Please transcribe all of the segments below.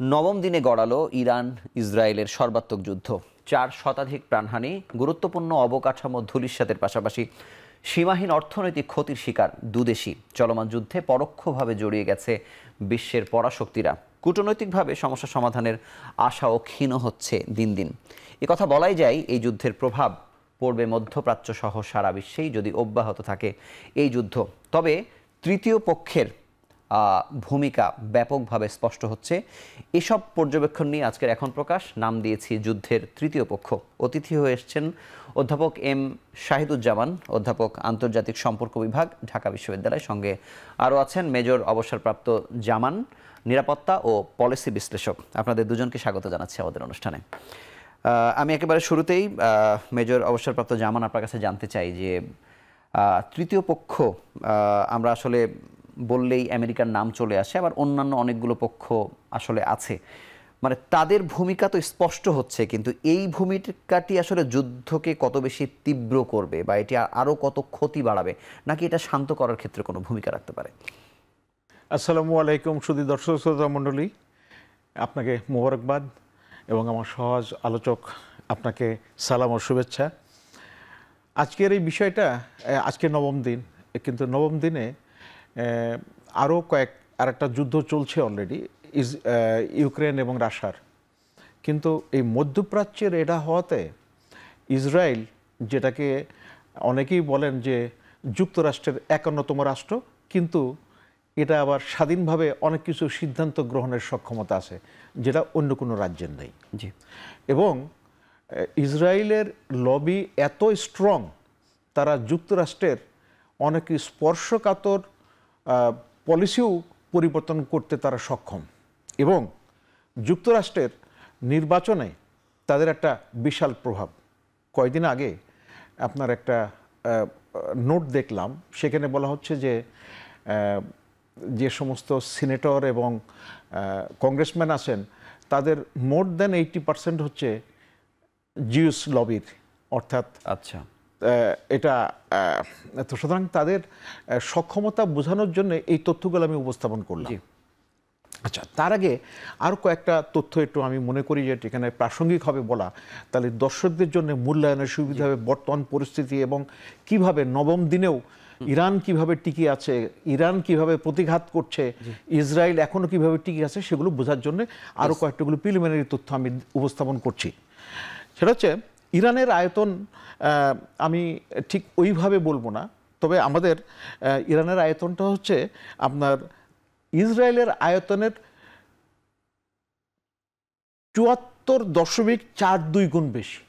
নবম দিনে গড়ালো ইরান ইসরায়েলের সর্বাত্মক যুদ্ধ। ৪ শতাধিক প্রাণহানি, গুরুত্বপূর্ণ অবকাঠামো ধূলিসাতের পাশাপাশি সীমাহীন অর্থনৈতিক ক্ষতির শিকার দুদেশই। চলমান যুদ্ধে পরোক্ষভাবে জড়িয়ে গেছে বিশ্বের পরাশক্তিরা। কূটনৈতিকভাবে সমস্যা সমাধানের আশাও ক্ষীণ হচ্ছে দিন দিন। কথা বলাই যায়, এই যুদ্ধের প্রভাব পড়বে মধ্যপ্রাচ্য সহ সারা বিশ্বেই যদি অব্যাহত থাকে এই যুদ্ধ। তবে তৃতীয় পক্ষের ভূমিকা ব্যাপকভাবে স্পষ্ট হচ্ছে। এসব পর্যবেক্ষণ নিয়ে আজকের এখন প্রকাশ নাম দিয়েছি যুদ্ধের তৃতীয় পক্ষ। অতিথি হয়ে এসেছেন অধ্যাপক এম শাহিদুজ্জামান, অধ্যাপক আন্তর্জাতিক সম্পর্ক বিভাগ, ঢাকা বিশ্ববিদ্যালয়। সঙ্গে আরও আছেন মেজর অবসরপ্রাপ্ত জামান, নিরাপত্তা ও পলিসি বিশ্লেষক। আপনাদের দুজনকে স্বাগত জানাচ্ছি আমাদের অনুষ্ঠানে। আমি একেবারে শুরুতেই মেজর অবসরপ্রাপ্ত জামান, আপনার কাছে জানতে চাই যে তৃতীয় পক্ষ আমরা আসলে বললেই আমেরিকার নাম চলে আসে, আবার অন্যান্য অনেকগুলো পক্ষ আসলে আছে। মানে তাদের ভূমিকা তো স্পষ্ট হচ্ছে, কিন্তু এই ভূমিকাটি আসলে যুদ্ধকে কত বেশি তীব্র করবে বা এটি আরও কত ক্ষতি বাড়াবে, নাকি এটা শান্ত করার ক্ষেত্রে কোনো ভূমিকা রাখতে পারে? আসসালামু আলাইকুম সুধী দর্শক শ্রোতা মণ্ডলী, আপনাকে মোবারকবাদ এবং আমার সহজ আলোচক আপনাকে সালাম ও শুভেচ্ছা। আজকের এই বিষয়টা, আজকে নবম দিন, কিন্তু নবম দিনে আরও আরেকটা যুদ্ধ চলছে অলরেডি, ইউক্রেন এবং রাশিয়ার। কিন্তু এই মধ্যপ্রাচ্যের এটা হওয়াতে ইসরায়েল, যেটাকে অনেকেই বলেন যে যুক্তরাষ্ট্রের ৫১তম রাষ্ট্র, কিন্তু এটা আবার স্বাধীনভাবে অনেক কিছু সিদ্ধান্ত গ্রহণের সক্ষমতা আছে, যেটা অন্য কোনো রাজ্যের নেই। জি। এবং ইসরায়েলের লবি এত স্ট্রং, তারা যুক্তরাষ্ট্রের অনেক স্পর্শকাতর পলিসিও পরিবর্তন করতে তারা সক্ষম। এবং যুক্তরাষ্ট্রের নির্বাচনে তাদের একটা বিশাল প্রভাব। কয়েকদিন আগে আপনার একটা নোট দেখলাম, সেখানে বলা হচ্ছে যে যে সমস্ত সিনেটর এবং কংগ্রেসম্যান আছেন, তাদের মোর দ্যান 80% হচ্ছে জিউস লবির, অর্থাৎ আচ্ছা, এটা তো সুতরাং তাদের সক্ষমতা বোঝানোর জন্য এই তথ্যগুলো আমি উপস্থাপন করলাম। আচ্ছা, তার আগে আর কয়েকটা তথ্য একটু আমি মনে করি যে এখানে প্রাসঙ্গিক হবে বলা, তাহলে দর্শকদের জন্য মূল্যায়নের সুবিধা হবে বর্তমান পরিস্থিতি এবং কিভাবে নবম দিনেও ইরান কিভাবে টিকে আছে, ইরান কিভাবে প্রতিঘাত করছে, ইসরায়েল এখনো কিভাবে টিকে আছে, সেগুলো বোঝার জন্য আরও কয়েকটাগুলো প্রিলিমিনারি তথ্য আমি উপস্থাপন করছি। সেটা হচ্ছে ইরানের আয়তন, আমি ঠিক ওইভাবে বলবো না, তবে আমাদের ইরানের আয়তনটা হচ্ছে আপনার ইসরায়েলের আয়তনের ৭৪.৪২ গুণ বেশি,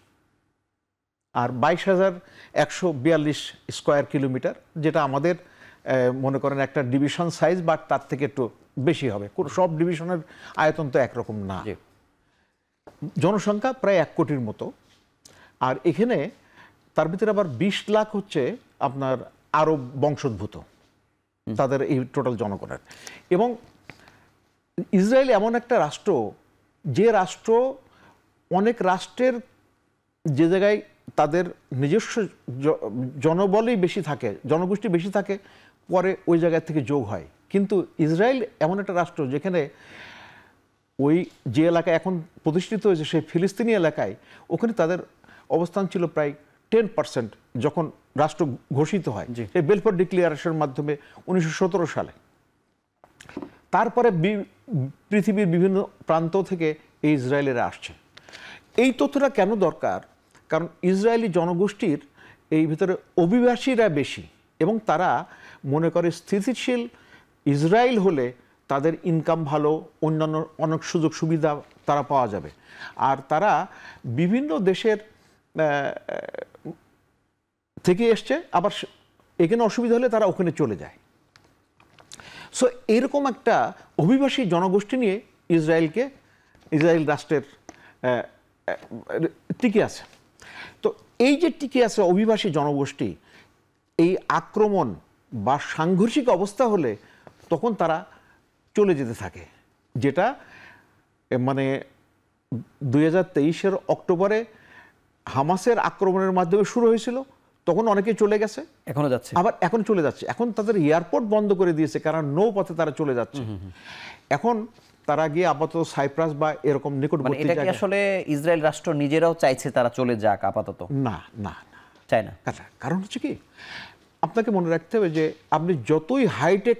আর ২২,১৪২ স্কোয়ার কিলোমিটার, যেটা আমাদের মনে করেন একটা ডিভিশন সাইজ বা তার থেকে একটু বেশি হবে। সব ডিভিশনের আয়তন তো একরকম না। জনসংখ্যা প্রায় ১ কোটির মতো, আর এখানে তার ভিতরে আবার ২০ লাখ হচ্ছে আপনার আরব বংশোদ্ভূত, তাদের এই টোটাল জনগণের। এবং ইসরায়েল এমন একটা রাষ্ট্র, যে রাষ্ট্র অনেক রাষ্ট্রের যে জায়গায় তাদের নিজস্ব জনবলই বেশি থাকে, জনগোষ্ঠী বেশি থাকে, পরে ওই জায়গা থেকে যোগ হয়। কিন্তু ইসরায়েল এমন একটা রাষ্ট্র যেখানে ওই যে এলাকায় এখন প্রতিষ্ঠিত হয়েছে, সেই ফিলিস্তিনি এলাকায়, ওখানে তাদের অবস্থান ছিল প্রায় 10% যখন রাষ্ট্র ঘোষিত হয়, এই বেলফোর ডিক্লিয়ারেশনের মাধ্যমে 1917 সালে। তারপরে পৃথিবীর বিভিন্ন প্রান্ত থেকে এই ইসরায়েলেরা আসছে। এই তথ্যটা কেন দরকার? কারণ ইসরায়েলি জনগোষ্ঠীর এই ভিতরে অভিবাসীরা বেশি, এবং তারা মনে করে স্থিতিশীল ইসরায়েল হলে তাদের ইনকাম ভালো, অন্যান্য অনেক সুযোগ সুবিধা তারা পাওয়া যাবে। আর তারা বিভিন্ন দেশের থেকে এসছে, আবার এখানে অসুবিধা হলে তারা ওখানে চলে যায়। সো এরকম একটা অভিবাসী জনগোষ্ঠী নিয়ে ইসরায়েল রাষ্ট্রের টিকে আছে। তো এই যে টিকে আছে অভিবাসী জনগোষ্ঠী, এই আক্রমণ বা সাংঘর্ষিক অবস্থা হলে তখন তারা চলে যেতে থাকে, যেটা মানে 2023-এর অক্টোবরে হামাসের আক্রমণের মাধ্যমে শুরু হয়েছিল। তখন অনেকে চলে গেছে, এখনো যাচ্ছে, আবার এখন চলে যাচ্ছে। এখন তাদের এয়ারপোর্ট বন্ধ করে দিয়েছে, কারণ নৌপথে তারা চলে যাচ্ছে। এখন তারা গিয়ে আপাতত সাইপ্রাস বা এরকম মানে নিকটবর্তী এটা কি জায়গায় আসলে ইসরায়েল রাষ্ট্র নিজেরাও চাইছে তারা চলে যাক আপাতত? না না না চায় না। কারণ হচ্ছে কি, আপনাকে মনে রাখতে হবে যে আপনি যতই হাইটেক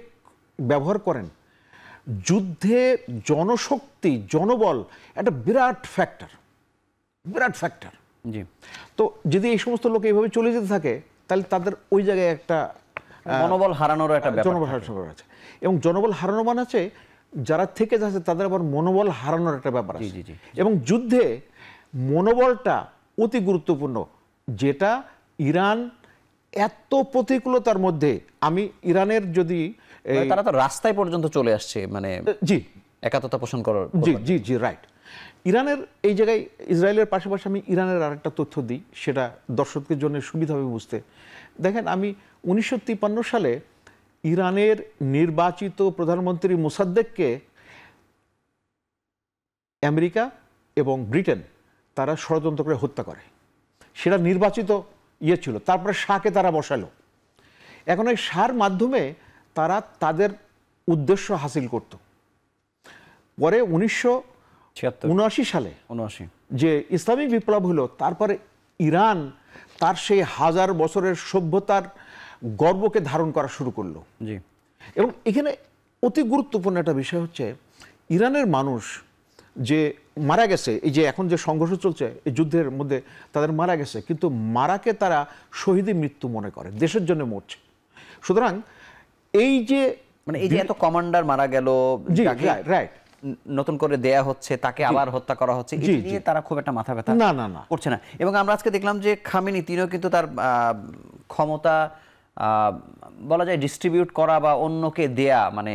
ব্যবহার করেন, যুদ্ধে জনশক্তি, জনবল একটা বিরাট ফ্যাক্টর, বিরাট ফ্যাক্টর। জি। তো যদি এই সমস্ত লোক এইভাবে চলে যেতে থাকে, তাহলে তাদের ওই জায়গায় একটা মনোবল হারানোরও একটা ব্যাপার জনবল হারানোর আছে, এবং জনবল হারানো মানে আছে যারা থেকে যাচ্ছে তাদের আবার মনোবল হারানোর একটা ব্যাপার আছে। জি, জি। এবং যুদ্ধে মনোবলটা অতি গুরুত্বপূর্ণ, যেটা ইরান এত প্রতিকূলতার মধ্যে, আমি ইরানের যদি মানে তারা তো রাস্তায় পর্যন্ত চলে আসছে, মানে জি একাত্মতা পোষণ করার। জি জি জি রাইট। ইরানের এই জায়গায় ইসরায়েলের পাশাপাশি আমি ইরানের আরেকটা তথ্য দিই, সেটা দর্শকদের জন্য সুবিধা হবে বুঝতে। দেখেন, আমি 1953 সালে ইরানের নির্বাচিত প্রধানমন্ত্রী মোসাদ্দেককে আমেরিকা এবং ব্রিটেন তারা ষড়যন্ত্র করে হত্যা করে। সেটা নির্বাচিত ছিল, তারপরে শাহকে তারা বসালো। এখন এই শাহর মাধ্যমে তারা তাদের উদ্দেশ্য হাসিল করত। পরে 1979 সালে যে ইসলামিক বিপ্লব হলো, তারপরে ইরান তার সেই হাজার বছরের সভ্যতার গর্বকে ধারণ করা শুরু করলো। জি। এবং এখানে অতি গুরুত্বপূর্ণ একটা বিষয় হচ্ছে, ইরানের মানুষ যে মারা গেছে, এই যে এখন যে সংঘর্ষ চলছে এই যুদ্ধের মধ্যে, তাদের মারা গেছে, কিন্তু মারাকে তারা শহীদের মৃত্যু মনে করে, দেশের জন্য মরছে। সুতরাং এই যে মানে এই যে এত কমান্ডার মারা গেল, রাইট, নতুন করে দেয়া হচ্ছে, তাকে আবার হত্যা করা হচ্ছে, এটা নিয়ে তারা খুব একটা মাথা ব্যথা না করছে না। এবং আমরা আজকে দেখলাম যে খামেনি তিনিও কিন্তু তার ক্ষমতা বলা যায় ডিস্ট্রিবিউট করা বা অন্যকে দেয়া, মানে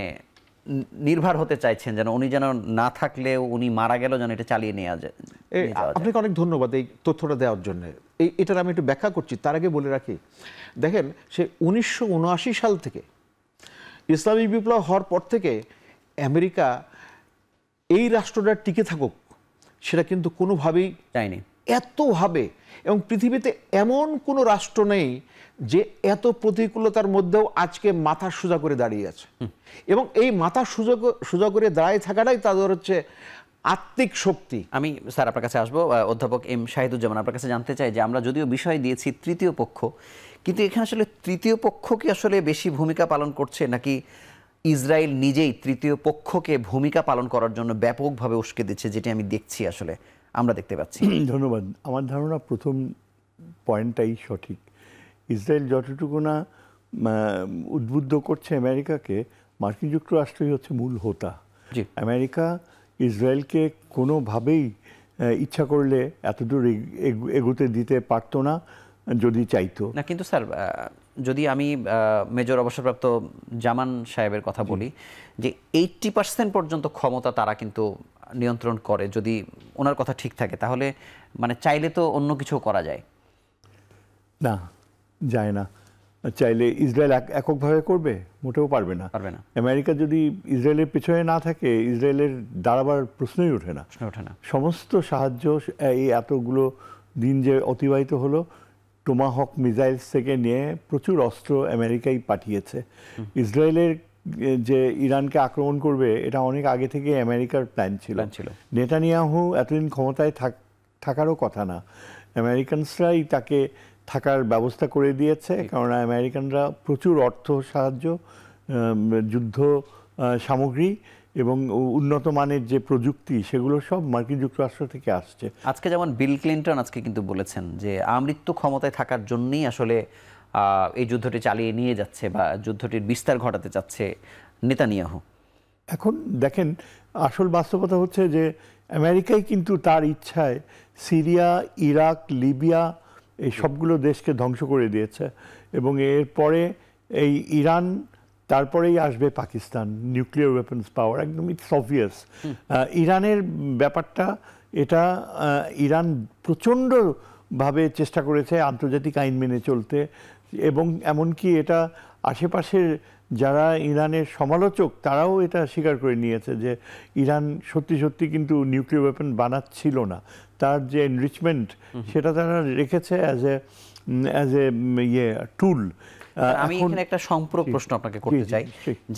নির্ভর হতে চাইছেন, যেন উনি যেন না থাকলেও উনি মারা গেল যেন এটা চালিয়ে নেওয়া যায়। আপনাকে অনেক ধন্যবাদ এই তথ্যটা দেওয়ার জন্য। এটার আমি একটু ব্যাখ্যা করছি, তার আগে বলে রাখি, দেখেন সে 1979 সাল থেকে ইসলামিক বিপ্লব হওয়ার পর থেকে আমেরিকা এই রাষ্ট্রটা টিকে থাকুক সেটা কিন্তু কোনোভাবেই চায়নি, এতভাবে। এবং পৃথিবীতে এমন কোনো রাষ্ট্র নেই যে এত প্রতিকূলতার মধ্যেও আজকে মাথা সোজা করে দাঁড়িয়ে আছে। এবং এই মাথা সোজা করে দাঁড়িয়ে থাকাটাই তাদের হচ্ছে আত্মিক শক্তি। আমি স্যার আপনার কাছে আসবো, অধ্যাপক এম শাহিদুজ্জামান, আপনার কাছে জানতে চাই যে আমরা যদিও বিষয় দিয়েছি তৃতীয় পক্ষ, কিন্তু এখানে আসলে তৃতীয় পক্ষ কি আসলে বেশি ভূমিকা পালন করছে, নাকি ইসরায়েল নিজেই তৃতীয় পক্ষকে ভূমিকা পালন করার জন্য ব্যাপকভাবে উস্কে দিচ্ছে, যেটি আমি দেখছি, আসলে আমরা দেখতে পাচ্ছি? ধন্যবাদ। আমার ধারণা প্রথম পয়েন্টটাই সঠিক। ইসরায়েল যতটুকু না উদ্বুদ্ধ করছে আমেরিকাকে, মার্কিন যুক্তরাষ্ট্রই হচ্ছে মূল হোতা। আমেরিকা ইসরায়েলকে কোনোভাবেই ইচ্ছা করলে এতদূর এগোতে দিতে পারতো না যদি চাইতো না। কিন্তু স্যার, যদি আমি মেজর অবসরপ্রাপ্ত জামান সাহেবের কথা বলি, যে 80% পর্যন্ত ক্ষমতা তারা কিন্তু নিয়ন্ত্রণ করে, যদি ওনার কথা ঠিক থাকে, তাহলে মানে চাইলে তো অন্য কিছু করা যায় না? যায় না। চাইলে ইসরায়েল এককভাবে করবে? মোটেও পারবে না। আমেরিকা যদি ইসরায়েলের পেছনে না থাকে, ইসরায়েলের দাঁড়াবার প্রশ্নই ওঠে না। সমস্ত সাহায্য এই এতগুলো দিন যে অতিবাহিত হলো, টোমাহক মিসাইলস থেকে নিয়ে প্রচুর অস্ত্র আমেরিকাই পাঠিয়েছে। ইসরায়েলের যে ইরানকে আক্রমণ করবে, এটা অনেক আগে থেকে আমেরিকার প্ল্যান ছিল। নেতানিয়াহু এতদিন ক্ষমতায় থাকারও কথা না, আমেরিকানসরাই তাকে থাকার ব্যবস্থা করে দিয়েছে। কেননা আমেরিকানরা প্রচুর অর্থ সাহায্য, যুদ্ধ সামগ্রী এবং উন্নত মানের যে প্রযুক্তি, সেগুলো সব মার্কিন যুক্তরাষ্ট্র থেকে আসছে। আজকে যেমন বিল ক্লিন্টন আজকে কিন্তু বলেছেন যে আমৃত্যু ক্ষমতায় থাকার জন্যই আসলে এই যুদ্ধটি চালিয়ে নিয়ে যাচ্ছে বা যুদ্ধটির বিস্তার ঘটাতে চাচ্ছে নেতানিয়াহু। এখন দেখেন, আসল বাস্তবতা হচ্ছে যে আমেরিকাই কিন্তু তার ইচ্ছায় সিরিয়া, ইরাক, লিবিয়া এই সবগুলো দেশকে ধ্বংস করে দিয়েছে। এবং এরপরে এই ইরান, তারপরেই আসবে পাকিস্তান, নিউক্লিয়ার ওয়েপন্স পাওয়ার, একদম ইটস অবভিয়াস। ইরানের ব্যাপারটা এটা, ইরান প্রচণ্ডভাবে চেষ্টা করেছে আন্তর্জাতিক আইন মেনে চলতে, এবং এমনকি এটা আশেপাশের যারা ইরানের সমালোচক তারাও এটা স্বীকার করে নিয়েছে যে ইরান সত্যি সত্যি কিন্তু নিউক্লিয়ার ওয়েপন বানাচ্ছিল না, তার যে এনরিচমেন্ট সেটা তারা রেখেছে অ্যাজ এ অ্যাজ এ টুল। আমি এখানে একটা সম্পূরক প্রশ্ন আপনাকে করতে চাই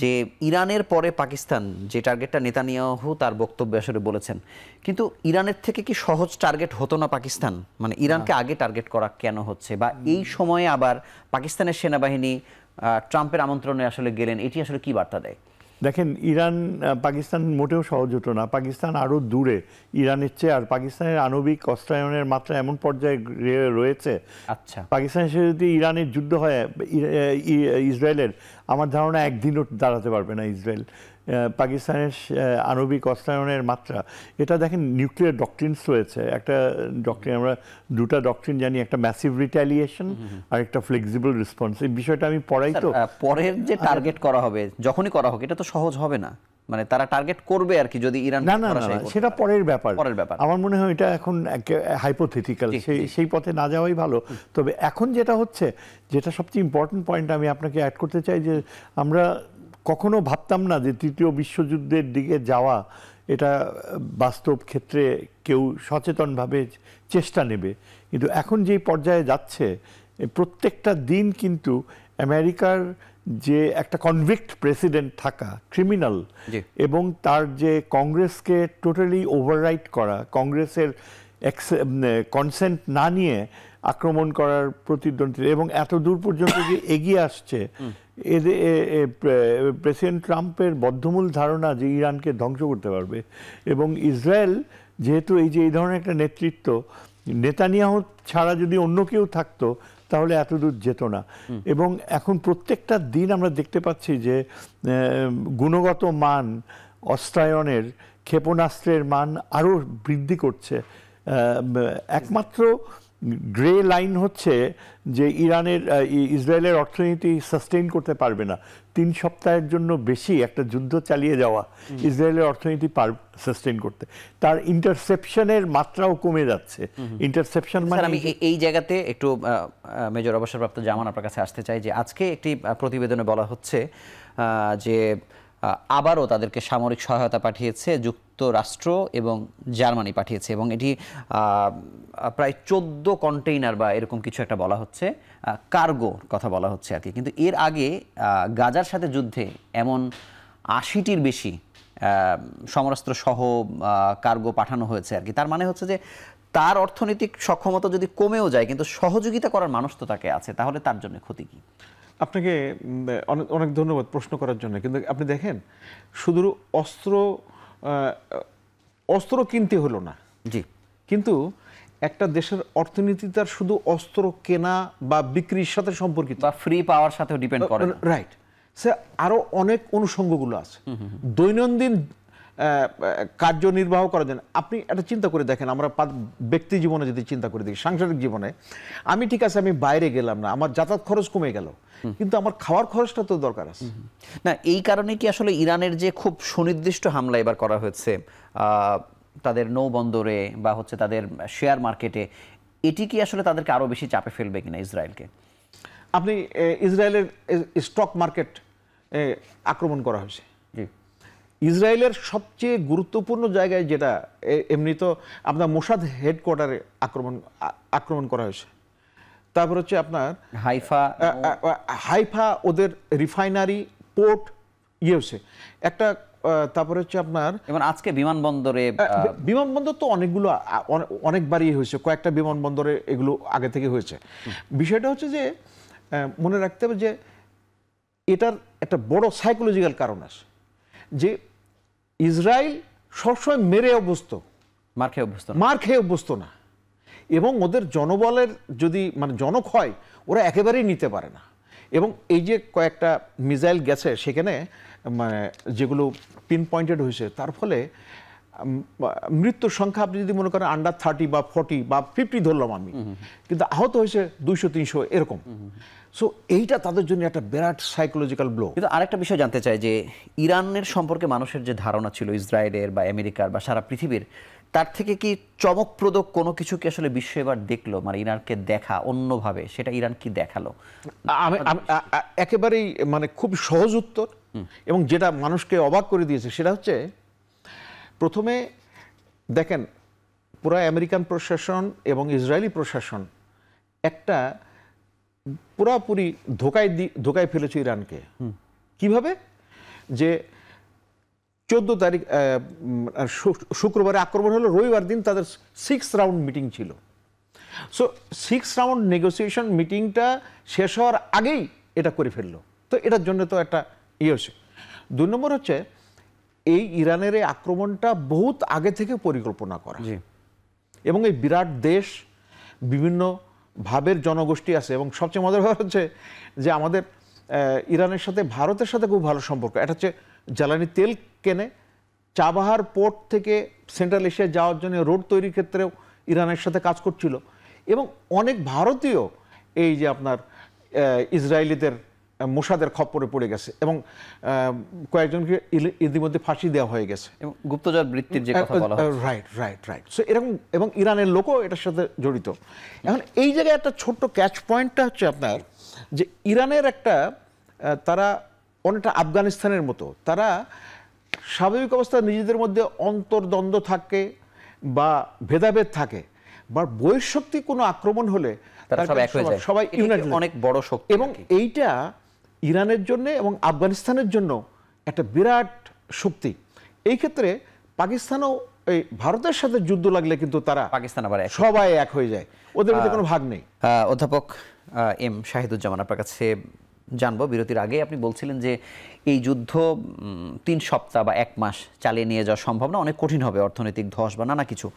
যে ইরানের পরে পাকিস্তান যে টার্গেটটা নেতানিয়াহু তার বক্তব্যে আসলে বলেছেন, কিন্তু ইরানের থেকে কি সহজ টার্গেট হতো না পাকিস্তান? মানে ইরানকে আগে টার্গেট করা কেন হচ্ছে, বা এই সময়ে আবার পাকিস্তানের সেনাবাহিনী ট্রাম্পের আমন্ত্রণে আসলে গেলেন, এটি আসলে কি বার্তা দেয়? দেখেন, ইরান পাকিস্তান মোটেও সহজ হতো না। পাকিস্তান আরও দূরে ইরানের চেয়ে, আর পাকিস্তানের আণবিক অস্ত্রায়নের মাত্রা এমন পর্যায়ে রয়েছে। আচ্ছা, পাকিস্তানের সাথে যদি ইরানের যুদ্ধ হয় ইসরায়েলের, আমার ধারণা একদিনও দাঁড়াতে পারবে না ইসরায়েল। পাকিস্তানের আণবিক অস্ত্রায়নের মাত্রা, এটা দেখেন, নিউক্লিয়ার ডকট্রিনস রয়েছে। একটা ডকট্রিন, আমরা দুটা ডকট্রিন জানি, একটা ম্যাসিভ রিট্যালিয়েশন আর একটা ফ্লেক্সিবল রেসপন্স। এই বিষয়টা আমি পড়াই তো। পরের যে টার্গেট করা হবে, যখনই করা হোক, এটা তো সহজ হবে না। মানে তারা টার্গেট করবে আর কি, যদি ইরান না, সেটা পরের ব্যাপার। আমার মনে হয় এটা এখন হাইপোথেটিক্যাল, সেই পথে না যাওয়াই ভালো। তবে এখন যেটা হচ্ছে, যেটা সবচেয়ে ইম্পর্টেন্ট পয়েন্ট আমি আপনাকে অ্যাড করতে চাই, যে আমরা কখনো ভাবতাম না যে তৃতীয় বিশ্বযুদ্ধের দিকে যাওয়া, এটা বাস্তব ক্ষেত্রে কেউ সচেতনভাবে চেষ্টা নেবে। কিন্তু এখন যেই পর্যায়ে যাচ্ছে, প্রত্যেকটা দিন কিন্তু আমেরিকার যে একটা কনভিক্ট প্রেসিডেন্ট থাকা, ক্রিমিনাল, এবং তার যে কংগ্রেসকে টোটালি ওভাররাইট করা, কংগ্রেসের কনসেন্ট না নিয়ে আক্রমণ করার প্রতিদ্বন্দ্বিতা, এবং এত দূর পর্যন্ত যে এগিয়ে আসছে, প্রেসিডেন্ট ট্রাম্পের বদ্ধমূল ধারণা যে ইরানকে ধ্বংস করতে পারবে। এবং ইসরায়েল যেহেতু এই ধরনের একটা নেতৃত্ব, নেতানিয়াহু ছাড়া যদি অন্য কেউ থাকতো তাহলে এত দূর যেত না। এবং এখন প্রত্যেকটা দিন আমরা দেখতে পাচ্ছি যে গুণগত মান, অস্ত্রায়নের, ক্ষেপণাস্ত্রের মান আরও বৃদ্ধি করছে। একমাত্র গ্রে লাইন হচ্ছে যে ইসরায়েলের অর্থনীতি সাস্টেইন করতে পারবে না। 3 সপ্তাহের জন্য বেশি একটা যুদ্ধ চালিয়ে যাওয়া ইসরায়েলের অর্থনীতি সাস্টেইন করতে, তার ইন্টারসেপশনের মাত্রাও কমে যাচ্ছে। ইন্টারসেপশন মানে, আমি এই জায়গাতে একটু মেজর অবসরপ্রাপ্ত জামান আপনার কাছে আসতে চাই, যে আজকে একটি প্রতিবেদনে বলা হচ্ছে যে আবারও তাদেরকে সামরিক সহায়তা পাঠিয়েছে যুক্তরাষ্ট্র এবং জার্মানি পাঠিয়েছে, এবং এটি প্রায় 14 কন্টেইনার বা এরকম কিছু একটা বলা হচ্ছে, কার্গোর কথা বলা হচ্ছে আর কি। কিন্তু এর আগে গাজার সাথে যুদ্ধে এমন 80টির বেশি সমরাস্ত্র সহ কার্গো পাঠানো হয়েছে আর কি। তার মানে হচ্ছে যে তার অর্থনৈতিক সক্ষমতা যদি কমেও যায়, কিন্তু সহযোগিতা করার মানুষ তো তাকে আছে, তাহলে তার জন্য ক্ষতি কি? আপনাকে অনেক অনেক ধন্যবাদ প্রশ্ন করার জন্য। কিন্তু আপনি দেখেন, শুধু অস্ত্র কিনতে হলো না, জি, কিন্তু একটা দেশের অর্থনীতি তার শুধু অস্ত্র কেনা বা বিক্রির সাথে সম্পর্কিত, বা ফ্রি পাওয়ার সাথেও ডিপেন্ড করে, রাইট। সে আরো অনেক অনুষঙ্গগুলো আছে দৈনন্দিন কার্যনির্বাহ করার জন্য। আপনি একটা চিন্তা করে দেখেন, আমরা ব্যক্তি জীবনে যদি চিন্তা করে দেখি, সাংসারিক জীবনে, আমি ঠিক আছে, আমি বাইরে গেলাম না, আমার যাতায়াত খরচ কমে গেল, কিন্তু আমার খাওয়ার খরচটা তো দরকার আছে না। এই কারণে কি আসলে ইরানের যে খুব সুনির্দিষ্ট হামলা এবার করা হয়েছে তাদের নৌবন্দরে বা হচ্ছে তাদের শেয়ার মার্কেটে, এটি কি আসলে তাদেরকে আরো বেশি চাপে ফেলবে কিনা ইসরায়েলকে? আপনি ইসরায়েলের স্টক মার্কেট আক্রমণ করা হয়েছে, ইসরায়েলের সবচেয়ে গুরুত্বপূর্ণ জায়গায়, যেটা এমনি তো আপনার মোসাদ হেডকোয়ার্টারে আক্রমণ করা হয়েছে। তারপর হচ্ছে আপনার হাইফা ওদের রিফাইনারি, পোর্ট হয়েছে একটা। তারপরে হচ্ছে আপনার এবং আজকে বিমানবন্দর তো অনেকগুলো, অনেকবারই হয়েছে, কয়েকটা বিমানবন্দরে এগুলো আগে থেকে হয়েছে। বিষয়টা হচ্ছে যে মনে রাখতে হবে যে এটার একটা বড় সাইকোলজিক্যাল কারণ আছে, যে ইসরায়েল সবসময় মার খেয়ে অভ্যস্ত না, এবং ওদের জনবলের যদি জনক্ষয় ওরা একেবারেই নিতে পারে না। এবং এই যে কয়েকটা মিসাইল গেছে সেখানে, যেগুলো পিন পয়েন্টেড হয়েছে, তার ফলে মৃত্যুর সংখ্যা আপনি যদি মনে করেন আন্ডার 30 বা 40 বা 50 ধরলাম আমি, কিন্তু আহত হয়েছে 200-300 এরকম। সো এইটা তাদের জন্য একটা বিরাট সাইকোলজিক্যাল ব্লো। কিন্তু আরেকটা বিষয় জানতে চাই, যে ইরানের সম্পর্কে মানুষের যে ধারণা ছিল ইসরায়েলের বা আমেরিকার বা সারা পৃথিবীর, তার থেকে কি চমকপ্রদ কোনো কিছু কি আসলে বিশ্ব এবার দেখলো? ইরানকে দেখা অন্যভাবে, সেটা ইরান কি দেখালো? আমি একেবারেই খুব সহজ উত্তর, এবং যেটা মানুষকে অবাক করে দিয়েছে, সেটা হচ্ছে, প্রথমে দেখেন, পুরো আমেরিকান প্রশাসন এবং ইসরায়েলি প্রশাসন একটা পুরাপুরি ধোকায় ফেলেছে ইরানকে। কিভাবে? যে 14 তারিখ শুক্রবারে আক্রমণ হলো, রবিবার দিন তাদের 6 রাউন্ড মিটিং ছিল। সো 6 রাউন্ড নেগোসিয়েশন মিটিংটা শেষ হওয়ার আগেই এটা করে ফেললো। তো এটার জন্য তো একটা হচ্ছে। 2 নম্বর হচ্ছে এই ইরানের এই আক্রমণটা বহুত আগে থেকে পরিকল্পনা করা, এবং এই বিরাট দেশ, বিভিন্ন ভাবের জনগোষ্ঠী আছে, এবং সবচেয়ে মজার ব্যাপার হচ্ছে যে আমাদের ইরানের সাথে ভারতের সাথে খুব ভালো সম্পর্ক। এটা হচ্ছে জ্বালানি তেল কেনে, চাবাহার পোর্ট থেকে সেন্ট্রাল এশিয়া যাওয়ার জন্য রোড তৈরির ক্ষেত্রেও ইরানের সাথে কাজ করছিল, এবং অনেক ভারতীয় এই যে আপনার ইসরায়েলিদের মোসাদের খপ্পরে পড়ে গেছে, এবং কয়েকজনকে ইতিমধ্যে ফাঁসি দেওয়া হয়ে গেছে, এবং গুপ্তচর বৃত্তির যে কথা বলা হয়। রাইট। সো এরকম, এবং ইরানের লোকও এটার সাথে জড়িত। এখন এই জায়গায় একটা ছোট্ট ক্যাচ পয়েন্টটা হচ্ছে আপনার, যে ইরানের একটা তারা অনেকটা আফগানিস্তানের মতো, তারা স্বাভাবিক অবস্থায় নিজেদের মধ্যে অন্তর্দ্বন্দ্ব থাকে বা ভেদাভেদ থাকে, বা বহিঃশক্তি কোনো আক্রমণ হলে সবাই ইউনাইটেড, অনেক বড় শক্তি। এবং এইটা ইরানের জন্য এবং আফগানিস্তানের জন্য একটা বিরাট শক্তি। এই ক্ষেত্রে পাকিস্তানও এই ভারতের সাথে যুদ্ধ লাগলে কিন্তু তারা পাকিস্তান আবার সবাই এক হয়ে যায়, ওদের মধ্যে কোনো ভাগ নেই। অধ্যাপক এম শাহিদুজ্জামান, আপনার কাছে জানবো, বিরতির আগে আপনি বলছিলেন যে এই যুদ্ধ 3 সপ্তাহ বা 1 মাস চালিয়ে নিয়ে যাওয়া সম্ভব না, অনেক কঠিন হবে, অর্থনৈতিক ধস বা নানা কিছু।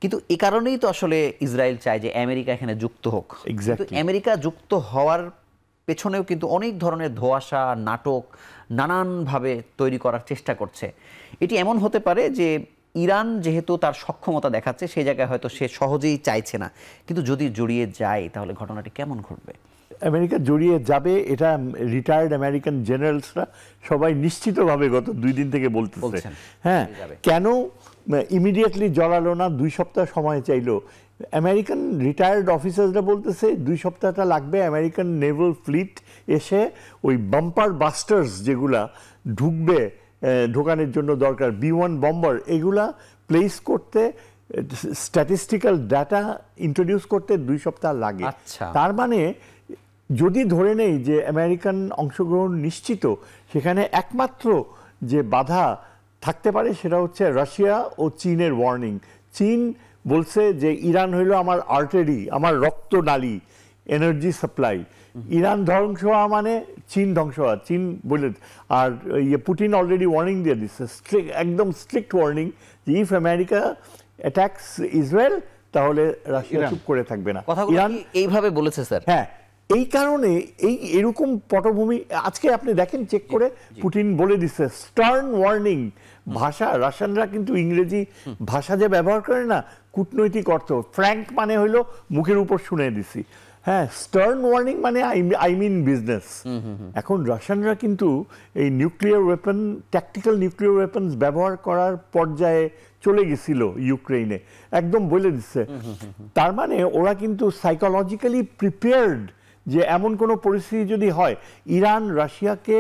কিন্তু এ কারণেই তো আসলে ইসরায়েল চায় যে আমেরিকা এখানে যুক্ত হোক। কিন্তু আমেরিকা যুক্ত হওয়ার পেছনেও কিন্তু অনেক ধরনের ধোঁয়াশা, নাটক নানানভাবে তৈরি করার চেষ্টা করছে। এটি এমন হতে পারে যে ইরান যেহেতু তার সক্ষমতা দেখাচ্ছে, সেই জায়গায় হয়তো সে সহজেই চাইছে না, কিন্তু যদি জড়িয়ে যায় তাহলে ঘটনাটি কেমন ঘটবে? আমেরিকা জড়িয়ে যাবে, এটা রিটায়ার্ড আমেরিকান জেনারেলসরা সবাই নিশ্চিতভাবে গত 2 দিন থেকে বলতেছে। হ্যাঁ, কেন ইমিডিয়েটলি জড়ালো না, 2 সপ্তাহ সময় চাইলো? আমেরিকান রিটায়ার্ড অফিসারসরা বলতেছে 2 সপ্তাহটা লাগবে। আমেরিকান নেভাল ফ্লিট এসে ওই বাম্পার বাস্টার্স যেগুলা ঢুকবে, ঢোকানোর জন্য দরকার B-1 বম্বার, এগুলা প্লেস করতে, স্ট্যাটিস্টিক্যাল ডাটা ইন্ট্রোডিউস করতে 2 সপ্তাহ লাগে। তার মানে যদি ধরে নেই যে আমেরিকান অংশগ্রহণ নিশ্চিত, সেখানে একমাত্র যে বাধা থাকতে পারে সেটা হচ্ছে রাশিয়া ও চীনের ওয়ার্নিং। চীন বলছে যে ইরান হইল আমার আর্টারি, আমার রক্তনালী, এনার্জি সাপ্লাই। ইরান ধ্বংস হওয়া মানে চীন ধ্বংস হওয়া। চীন বলে, আর পুতিন অলরেডি ওয়ার্নিং দিয়ে দিচ্ছে, একদম স্ট্রিক্ট ওয়ার্নিং, যে ইফ আমেরিকা অ্যাটাকস ইসরায়েল তাহলে রাশিয়া চুপ করে থাকবে না। ইরান এইভাবে বলেছে স্যার। হ্যাঁ, এই কারণে এরকম পটভূমি আজকে আপনি দেখেন, চেক করে পুতিন বলে দিচ্ছে স্টার্ন ওয়ার্নিং। ভাষা, রাশিয়ানরা কিন্তু ইংরেজি ভাষা যে ব্যবহার করে না, কূটনৈতিক অর্থ, ফ্র্যাঙ্ক মানে হইলো মুখের উপর শুনে দিছি। হ্যাঁ, স্টার্ন ওয়ার্নিং মানে আই মিন বিজনেস। এখন রাশিয়ানরা কিন্তু এই nuclear weapon, tactical nuclear weapons ব্যবহার করার পর্যায়ে চলে গেছিল ইউক্রেনে, একদম বলে দিচ্ছে। তার মানে ওরা কিন্তু সাইকোলজিক্যালি প্রিপেয়ার্ড যে এমন কোনো পরিস্থিতি যদি হয়। ইরান রাশিয়াকে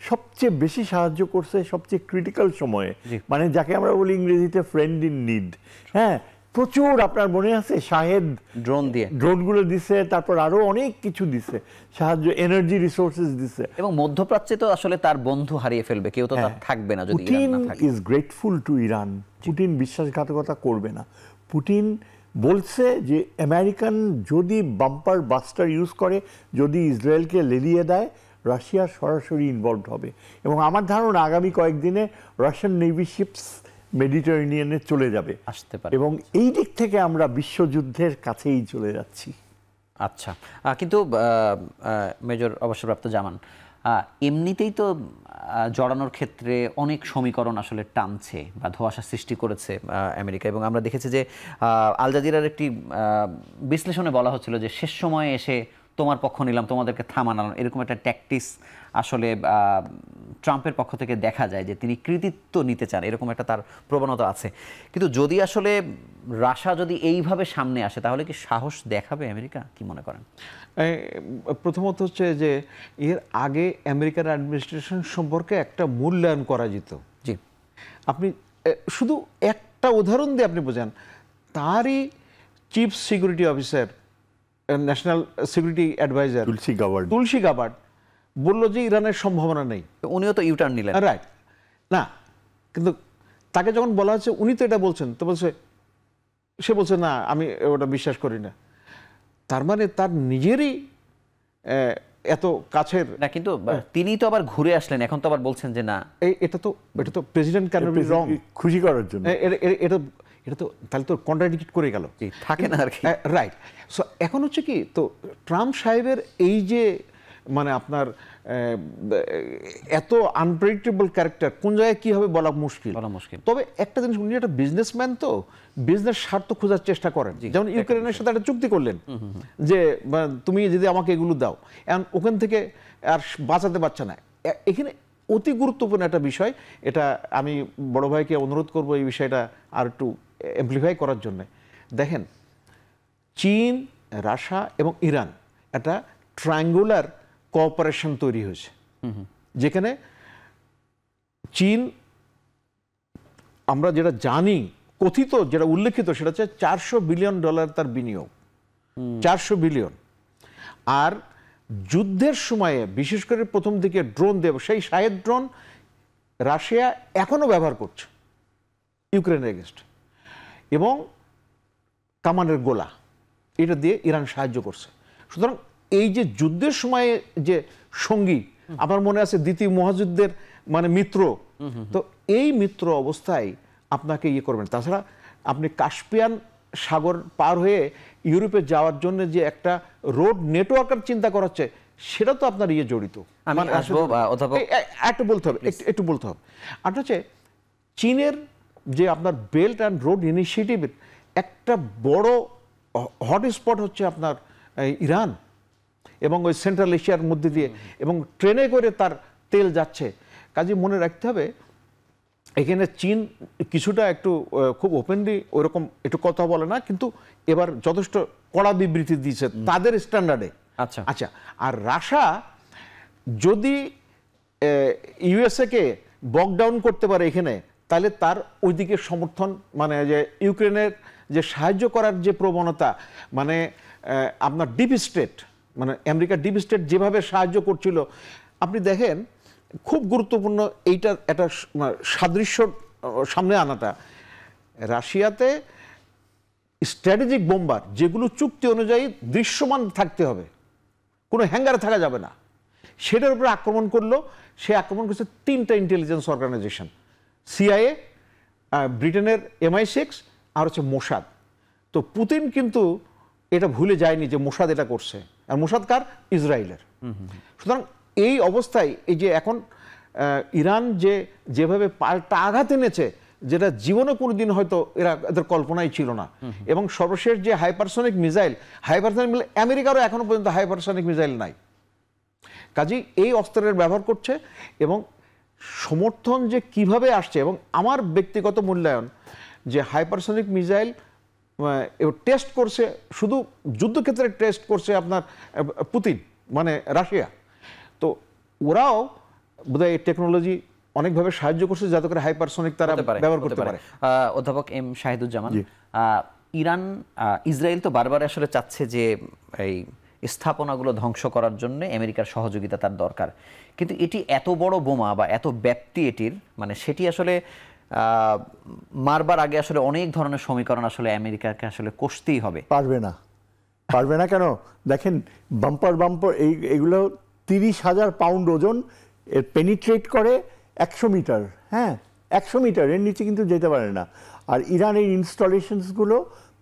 সবচেয়ে বেশি সাহায্য করছে সবচেয়ে ক্রিটিক্যাল সময়ে, মানে যাকে আমরা বলি ইংরেজিতে ফ্রেন্ড ইন নিড। হ্যাঁ, প্রচুর, আপনার মনে আছে শাহেদ ড্রোনগুলো দিছে, তারপর আরো অনেক কিছু দিছে সাহায্য, এনার্জি রিসোর্সেস দিছে। এবং মধ্যপ্রাচ্যে তো আসলে তার বন্ধু হারিয়ে ফেলবে, কেউ তো তার থাকবে না যদি ইরান না থাকে। Putin is grateful to Iran. Putin বিশ্বাসঘাতকতা করবে না। পুতিন বলছে যে আমেরিকান যদি বাম্পার বাস্টার ইউজ করে, যদি ইসরায়েলকে লেলিয়ে দেয়, রাশিয়া সরাসরি ইনভলভড হবে। এবং আমার ধারণা আগামী কয়েকদিনে রাশিয়ান নেভি শিপস মেডিটেরেনিয়ানে চলে যাবে, আসতে পারে। এবং এই দিক থেকে আমরা বিশ্বযুদ্ধের কাছেই চলে যাচ্ছি। আচ্ছা, কিন্তু মেজর অবসরপ্রাপ্ত জামান, এমনিতেই তো জড়ানোর ক্ষেত্রে অনেক সমীকরণ আসলে টানছে বা ধোঁয়াশা সৃষ্টি করেছে আমেরিকা। এবং আমরা দেখেছি যে আল জাজিরার একটি বিশ্লেষণে বলা হচ্ছিল যে শেষ সময়ে এসে তোমার পক্ষ নিলাম, তোমাদেরকে থামালাম, এরকম একটা ট্যাকটিক্স আসলে ট্রাম্পের পক্ষ থেকে দেখা যায়, যে তিনি কৃতিত্ব নিতে চান, এরকম একটা তার প্রবণতা আছে। কিন্তু যদি আসলে রাশিয়া যদি এইভাবে সামনে আসে, তাহলে কি সাহস দেখাবে আমেরিকা? কি মনে করেন? প্রথমত হচ্ছে যে এর আগে আমেরিকার অ্যাডমিনিস্ট্রেশন সম্পর্কে একটা মূল্যায়ন করা যেত। জি, আপনি শুধু একটা উদাহরণ দিয়ে আপনি বোঝান, তারই chief security officer national security adviser Tulsi Gabbard বললো যে ইরানের সম্ভাবনা নেই। উনিও তো ইউটার্ন নিলেন, রাইট না, কিন্তু তাকে যখন বলা হচ্ছে উনি তো এটা বলছেন, তো বলছে সে বলছে না আমি ওটা বিশ্বাস করি না। তার মানে তার নিজেরই এত কাছের না, কিন্তু তিনি তো আবার ঘুরে আসলেন, এখন তো আবার বলছেন যে না। এটা তো প্রেসিডেন্ট ক্যান বি রং, খুশি করার জন্য। এটা তো তাহলে তো কন্ট্রাডিক্ট করে গেল, থাকে না আর কি। রাইট। সো এখন হচ্ছে কি, তো ট্রাম্প সাহেবের এই যে মানে আপনার এত আনপ্রেডিক্টেবল ক্যারেক্টার, কোন জায়গায় কি হবে বলা মুশকিল। তবে একটা জিনিস, উনি একটা বিজনেসম্যান, তো বিজনেস স্বার্থ খোঁজার চেষ্টা করেন। যেমন ইউক্রেনের সাথে একটা চুক্তি করলেন যে তুমি যদি আমাকে এগুলো দাও, এখন ওখান থেকে আর বাঁচাতে পারছে না। এখানে অতি গুরুত্বপূর্ণ একটা বিষয়, এটা আমি বড় ভাইকে অনুরোধ করব এই বিষয়টা আর একটু এমপ্লিফাই করার জন্য। দেখেন, চীন, রাশিয়া এবং ইরান একটা ট্রায়াঙ্গুলার কোঅপারেশন তৈরি হয়েছে, যেখানে চীন, আমরা যেটা জানি কথিত, যেটা উল্লেখিত, সেটা হচ্ছে $400 বিলিয়ন তার বিনিয়োগ, 400 বিলিয়ন। আর যুদ্ধের সময়ে বিশেষ করে প্রথম দিকে ড্রোন দেব, সেই শাহেদ ড্রোন রাশিয়া এখনো ব্যবহার করছে ইউক্রেনের এগেনস্ট, এবং কামানের গোলা, এটা দিয়ে ইরান সাহায্য করছে। সুতরাং এই যে যুদ্ধের সময়ে যে সঙ্গী, আমার মনে আছে দ্বিতীয় মহাযুদ্ধের মানে মিত্র, তো এই মিত্র অবস্থায় আপনাকে ইয়ে করবেন। তাছাড়া আপনি কাস্পিয়ান সাগর পার হয়ে ইউরোপে যাওয়ার জন্য যে একটা রোড নেটওয়ার্কের চিন্তা করাচ্ছে, সেটা তো আপনার ইয়ে জড়িত। একটু বলতে হবে। আর হচ্ছে চীনের যে আপনার বেল্ট অ্যান্ড রোড ইনিশিয়েটিভের একটা বড় হটস্পট হচ্ছে আপনার ইরান এবং ওই সেন্ট্রাল এশিয়ার মধ্যে দিয়ে, এবং ট্রেনে করে তার তেল যাচ্ছে। কাজে মনে রাখতে হবে, এখানে চীন কিছুটা একটু খুব ওপেনলি ওইরকম একটু কথা বলে না, কিন্তু এবার যথেষ্ট কড়া বিবৃতি দিয়েছে তাদের স্ট্যান্ডার্ডে। আচ্ছা, আর রাশিয়া যদি ইউএসএ কে বক ডাউন করতে পারে এখানে, তাহলে তার ওইদিকে সমর্থন, মানে যে ইউক্রেনের যে সাহায্য করার যে প্রবণতা, মানে আপনার ডিপ স্টেট, মানে আমেরিকা ডিপ স্টেট যেভাবে সাহায্য করছিল, আপনি দেখেন খুব গুরুত্বপূর্ণ এইটার একটা সাদৃশ্য সামনে আনাটা। রাশিয়াতে স্ট্র্যাটেজিক বোম্বার, যেগুলো চুক্তি অনুযায়ী দৃশ্যমান থাকতে হবে, কোনো হ্যাঙ্গারে থাকা যাবে না, সেটার উপরে আক্রমণ করলো। সে আক্রমণ করছে 3টা ইন্টেলিজেন্স অর্গানাইজেশন, সিআইএ, ব্রিটেনের MI6 আর হচ্ছে মোসাদ। তো পুতিন কিন্তু এটা ভুলে যায়নি যে মোসাদ এটা করছে, আর মোসাদ কার? ইসরায়েলের। সুতরাং এই অবস্থায় এই যে এখন ইরান যেভাবে পাল্টা আঘাত এনেছে, যেটা জীবনে কোনোদিন হয়তো এদের কল্পনাই ছিল না, এবং সর্বশেষ যে হাইপারসনিক মিসাইল, আমেরিকারও এখনো পর্যন্ত হাইপারসনিক মিসাইল নাই। কাজেই এই অস্ত্রের ব্যবহার করছে, এবং সমর্থন যে কিভাবে আসছে, এবং আমার ব্যক্তিগত মূল্যায়ন যে হাইপারসনিক মিসাইল টেস্ট করছে, শুধু যুদ্ধক্ষেত্রে টেস্ট করছে আপনার পুতিন, মানে রাশিয়া। তো ওরাও বোধহয় টেকনোলজি অনেকভাবে সাহায্য করছে যাতে করে হাইপারসনিক তারা ব্যবহার করতে পারে। অধ্যাপক এম শাহিদুজ্জামান, ইরান, ইসরায়েল তো বারবার আসলে চাচ্ছে যে এই স্থাপনাগুলো ধ্বংস করার জন্য আমেরিকার সহযোগিতা তার দরকার, কিন্তু এটি এত বড় বোমা বা এত ব্যাপ্তি এটির, মানে সেটি আসলে মারবার আগে আসলে অনেক ধরনের সমীকরণ আসলে আমেরিকাকে আসলে কষতেই হবে। পারবে না কেন? দেখেন, বাম্পার এইগুলো 30,000 পাউন্ড ওজন, এর পেনিট্রেট করে 100 মিটার। হ্যাঁ, 100 মিটার, এর নিচে কিন্তু যেতে পারে না। আর ইরানের ইনস্টলেশনসগুলো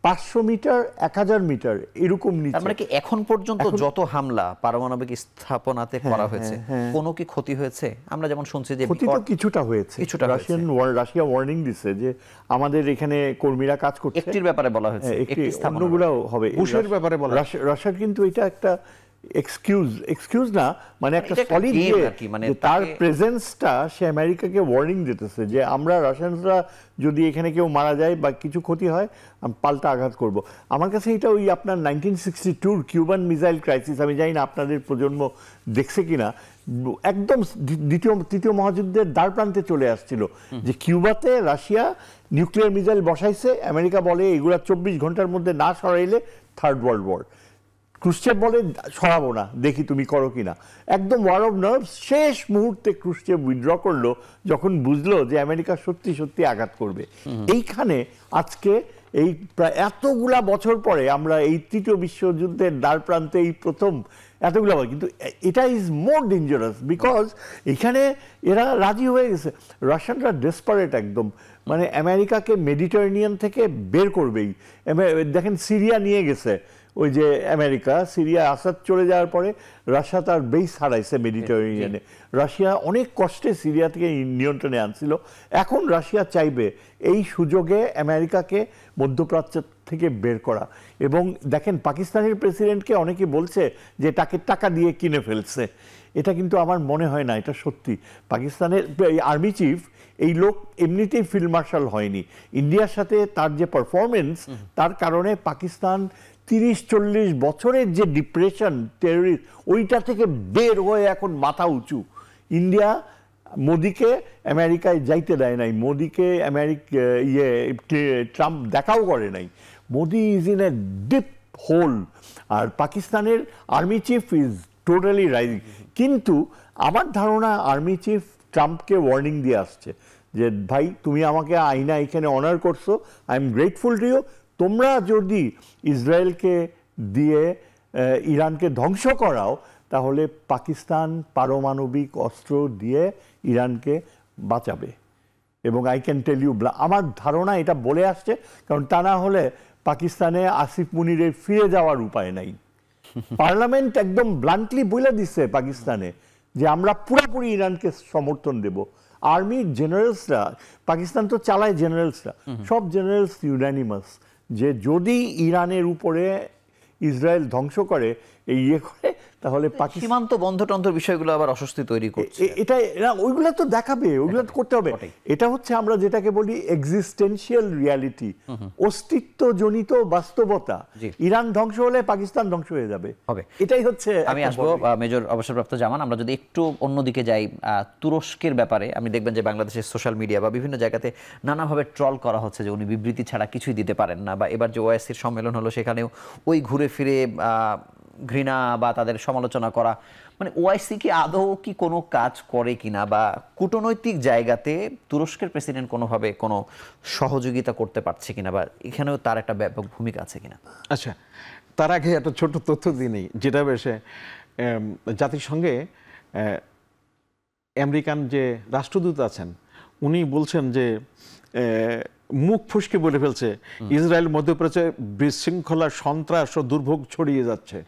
500 মিটার, 1000 মিটার এরকম নিচে। তার মানে কি এখন পর্যন্ত যত হামলা পারমাণবিক স্থাপনাতে করা হয়েছে, কোনো কি ক্ষতি হয়েছে? আমরা যেমন শুনছি যে ক্ষতি তো কিছুটা হয়েছে। রাশিয়া ওয়ার্নিং দিচ্ছে যে আমাদের এখানে কর্মীরা কাজ করছে, একটির ব্যাপারে বলা হয়েছে, একটি অন্যগুলোও হবে। বুশের ব্যাপারে বলা, রাশিয়ার কিন্তু এটা একটা এক্সকিউজ না, মানে একটা সলিড মানে তার প্রেজেন্সটা, সে আমেরিকাকে ওয়ার্নিং দিতেছে যে আমরা রাশিয়ানরা যদি এখানে কেউ মারা যায় বা কিছু ক্ষতি হয়, আমি পাল্টা আঘাত করব। আমার কাছে এটা ওই আপনার 1962 কিউবান মিসাইল ক্রাইসিস, আমি জানি না আপনাদের প্রজন্ম দেখছে কিনা, একদম তৃতীয় মহাযুদ্ধের দ্বার প্রান্তে চলে আসছিল, যে কিউবাতে রাশিয়া নিউক্লিয়ার মিসাইল বসাইছে, আমেরিকা বলে এগুলা 24 ঘন্টার মধ্যে না সরাইলে থার্ড ওয়ার্ল্ড ওয়ার। ক্রুশ্চেভ বলে সরাবো না, দেখি তুমি করো কিনা। একদম ওয়ার অফ নার্ভ, শেষ মুহূর্তে ক্রুশ্চেভ উইথড্র করলো যখন বুঝলো যে আমেরিকা সত্যি সত্যি আঘাত করবে। এইখানে আজকে এই প্রায় এতগুলা বছর পরে আমরা এই তৃতীয় বিশ্বযুদ্ধের দ্বার প্রান্তে এই প্রথম এতগুলো, কিন্তু এটা ইজ মোর ডেঞ্জারাস বিকজ এখানে এরা রাজি হয়ে গেছে। রাশিয়ানরা ডেসপারেট একদম, মানে আমেরিকাকে মেডিটারেনিয়ান থেকে বের করবেই। দেখেন সিরিয়া নিয়ে গেছে ওই যে আমেরিকা, সিরিয়া আসাদ চলে যাওয়ার পরে রাশিয়া তার বেস হারাইছে মেডিটারেনিয়ানে। রাশিয়া অনেক কষ্টে সিরিয়া থেকে নিয়ন্ত্রণে আনছিল। এখন রাশিয়া চাইবে এই সুযোগে আমেরিকাকে মধ্যপ্রাচ্য থেকে বের করা। এবং দেখেন পাকিস্তানের প্রেসিডেন্টকে অনেকে বলছে যে তাকে টাকা দিয়ে কিনে ফেলছে। এটা কিন্তু আমার মনে হয় না এটা সত্যি। পাকিস্তানের আর্মি চিফ এই লোক এমনিতেই ফিল্ড মার্শাল হয়নি। ইন্ডিয়ার সাথে তার যে পারফরমেন্স, তার কারণে পাকিস্তান 30-40 বছরের যে ডিপ্রেশন, টেররিস্ট, ওইটা থেকে বের হয়ে এখন মাথা উঁচু। ইন্ডিয়া মোদিকে আমেরিকায় যাইতে দেয় নাই, মোদিকে ট্রাম্প দেখাও করে নাই। Modi is in a deep hole, আর পাকিস্তানের army chief is totally rising. কিন্তু আমার ধারণা আর্মি চিফ ট্রাম্পকে ওয়ার্নিং দিয়ে আসছে যে ভাই তুমি আমাকে আইনা এখানে অনার করছো, I am grateful to you. তোমরা যদি ইসরায়েলকে দিয়ে ইরানকে ধ্বংস করাও তাহলে পাকিস্তান পারমাণবিক অস্ত্র দিয়ে ইরানকে বাঁচাবে। এবং আই ক্যান টেল ইউ, আমার ধারণা এটা বলে আসছে, কারণ তা না হলে পাকিস্তানে আসিফ মুনিরের ফিরে যাওয়ার উপায় নাই। পার্লামেন্ট একদম ব্লান্টলি বলে দিচ্ছে পাকিস্তানে যে আমরা পুরোপুরি ইরানকে সমর্থন দেব। আর্মির জেনারেলসরা, পাকিস্তান তো চালায় জেনারেলসরা, সব জেনারেলস ইউনানিমাস যে যদি ইরানের উপরে ইসরায়েল ধ্বংস করে ইয়ে করে তাহলে পাকিস্তান সীমান্ত বন্ধ বিষয়গুলো আবার অস্বস্তি তৈরি করছে। এটা ওইগুলো তো দেখাবে, ওইগুলো তো করতে হবে। এটা হচ্ছে আমরা যেটাকে বলি এক্সিস্টেন্সিয়াল রিয়ালিটি, অস্তিত্বজনিত বাস্তবতা। ইরান ধ্বংস হলে পাকিস্তান ধ্বংস হয়ে যাবে, এটাই হচ্ছে। আমি আসবো মেজর অবসরপ্রাপ্ত জামান, আমরা যদি একটু অন্যদিকে যাই, তুরস্কের ব্যাপারে আমি দেখবেন যে বাংলাদেশের সোশ্যাল মিডিয়া বা বিভিন্ন জায়গাতে নানাভাবে ট্রল করা হচ্ছে যে উনি বিবৃতি ছাড়া কিছুই দিতে পারেন না, বা এবার যে ওআইসির সম্মেলন হলো সেখানেও ওই ঘুরে ফিরে ঘৃণা বা তাদের সমালোচনা করা, মানে ওআইসি কি আদৌ কি কোনো কাজ করে কিনা, বা কূটনৈতিক জায়গাতে তুরস্কের প্রেসিডেন্ট কোনোভাবে কোনো সহযোগিতা করতে পারছে কিনা, বা এখানেও তার একটা ব্যাপক ভূমিকা আছে কিনা? আচ্ছা, তার আগে একটা ছোট তথ্য দিয়ে নেই, যেটা বেশে জাতিসংঘে আমেরিকান যে রাষ্ট্রদূত আছেন উনি বলছেন যে মুখ ফুসকে বলে ফেলছে ইসরায়েল মধ্যপ্রাচ্যে বিশৃঙ্খলা, সন্ত্রাস ও দুর্ভোগ ছড়িয়ে যাচ্ছে।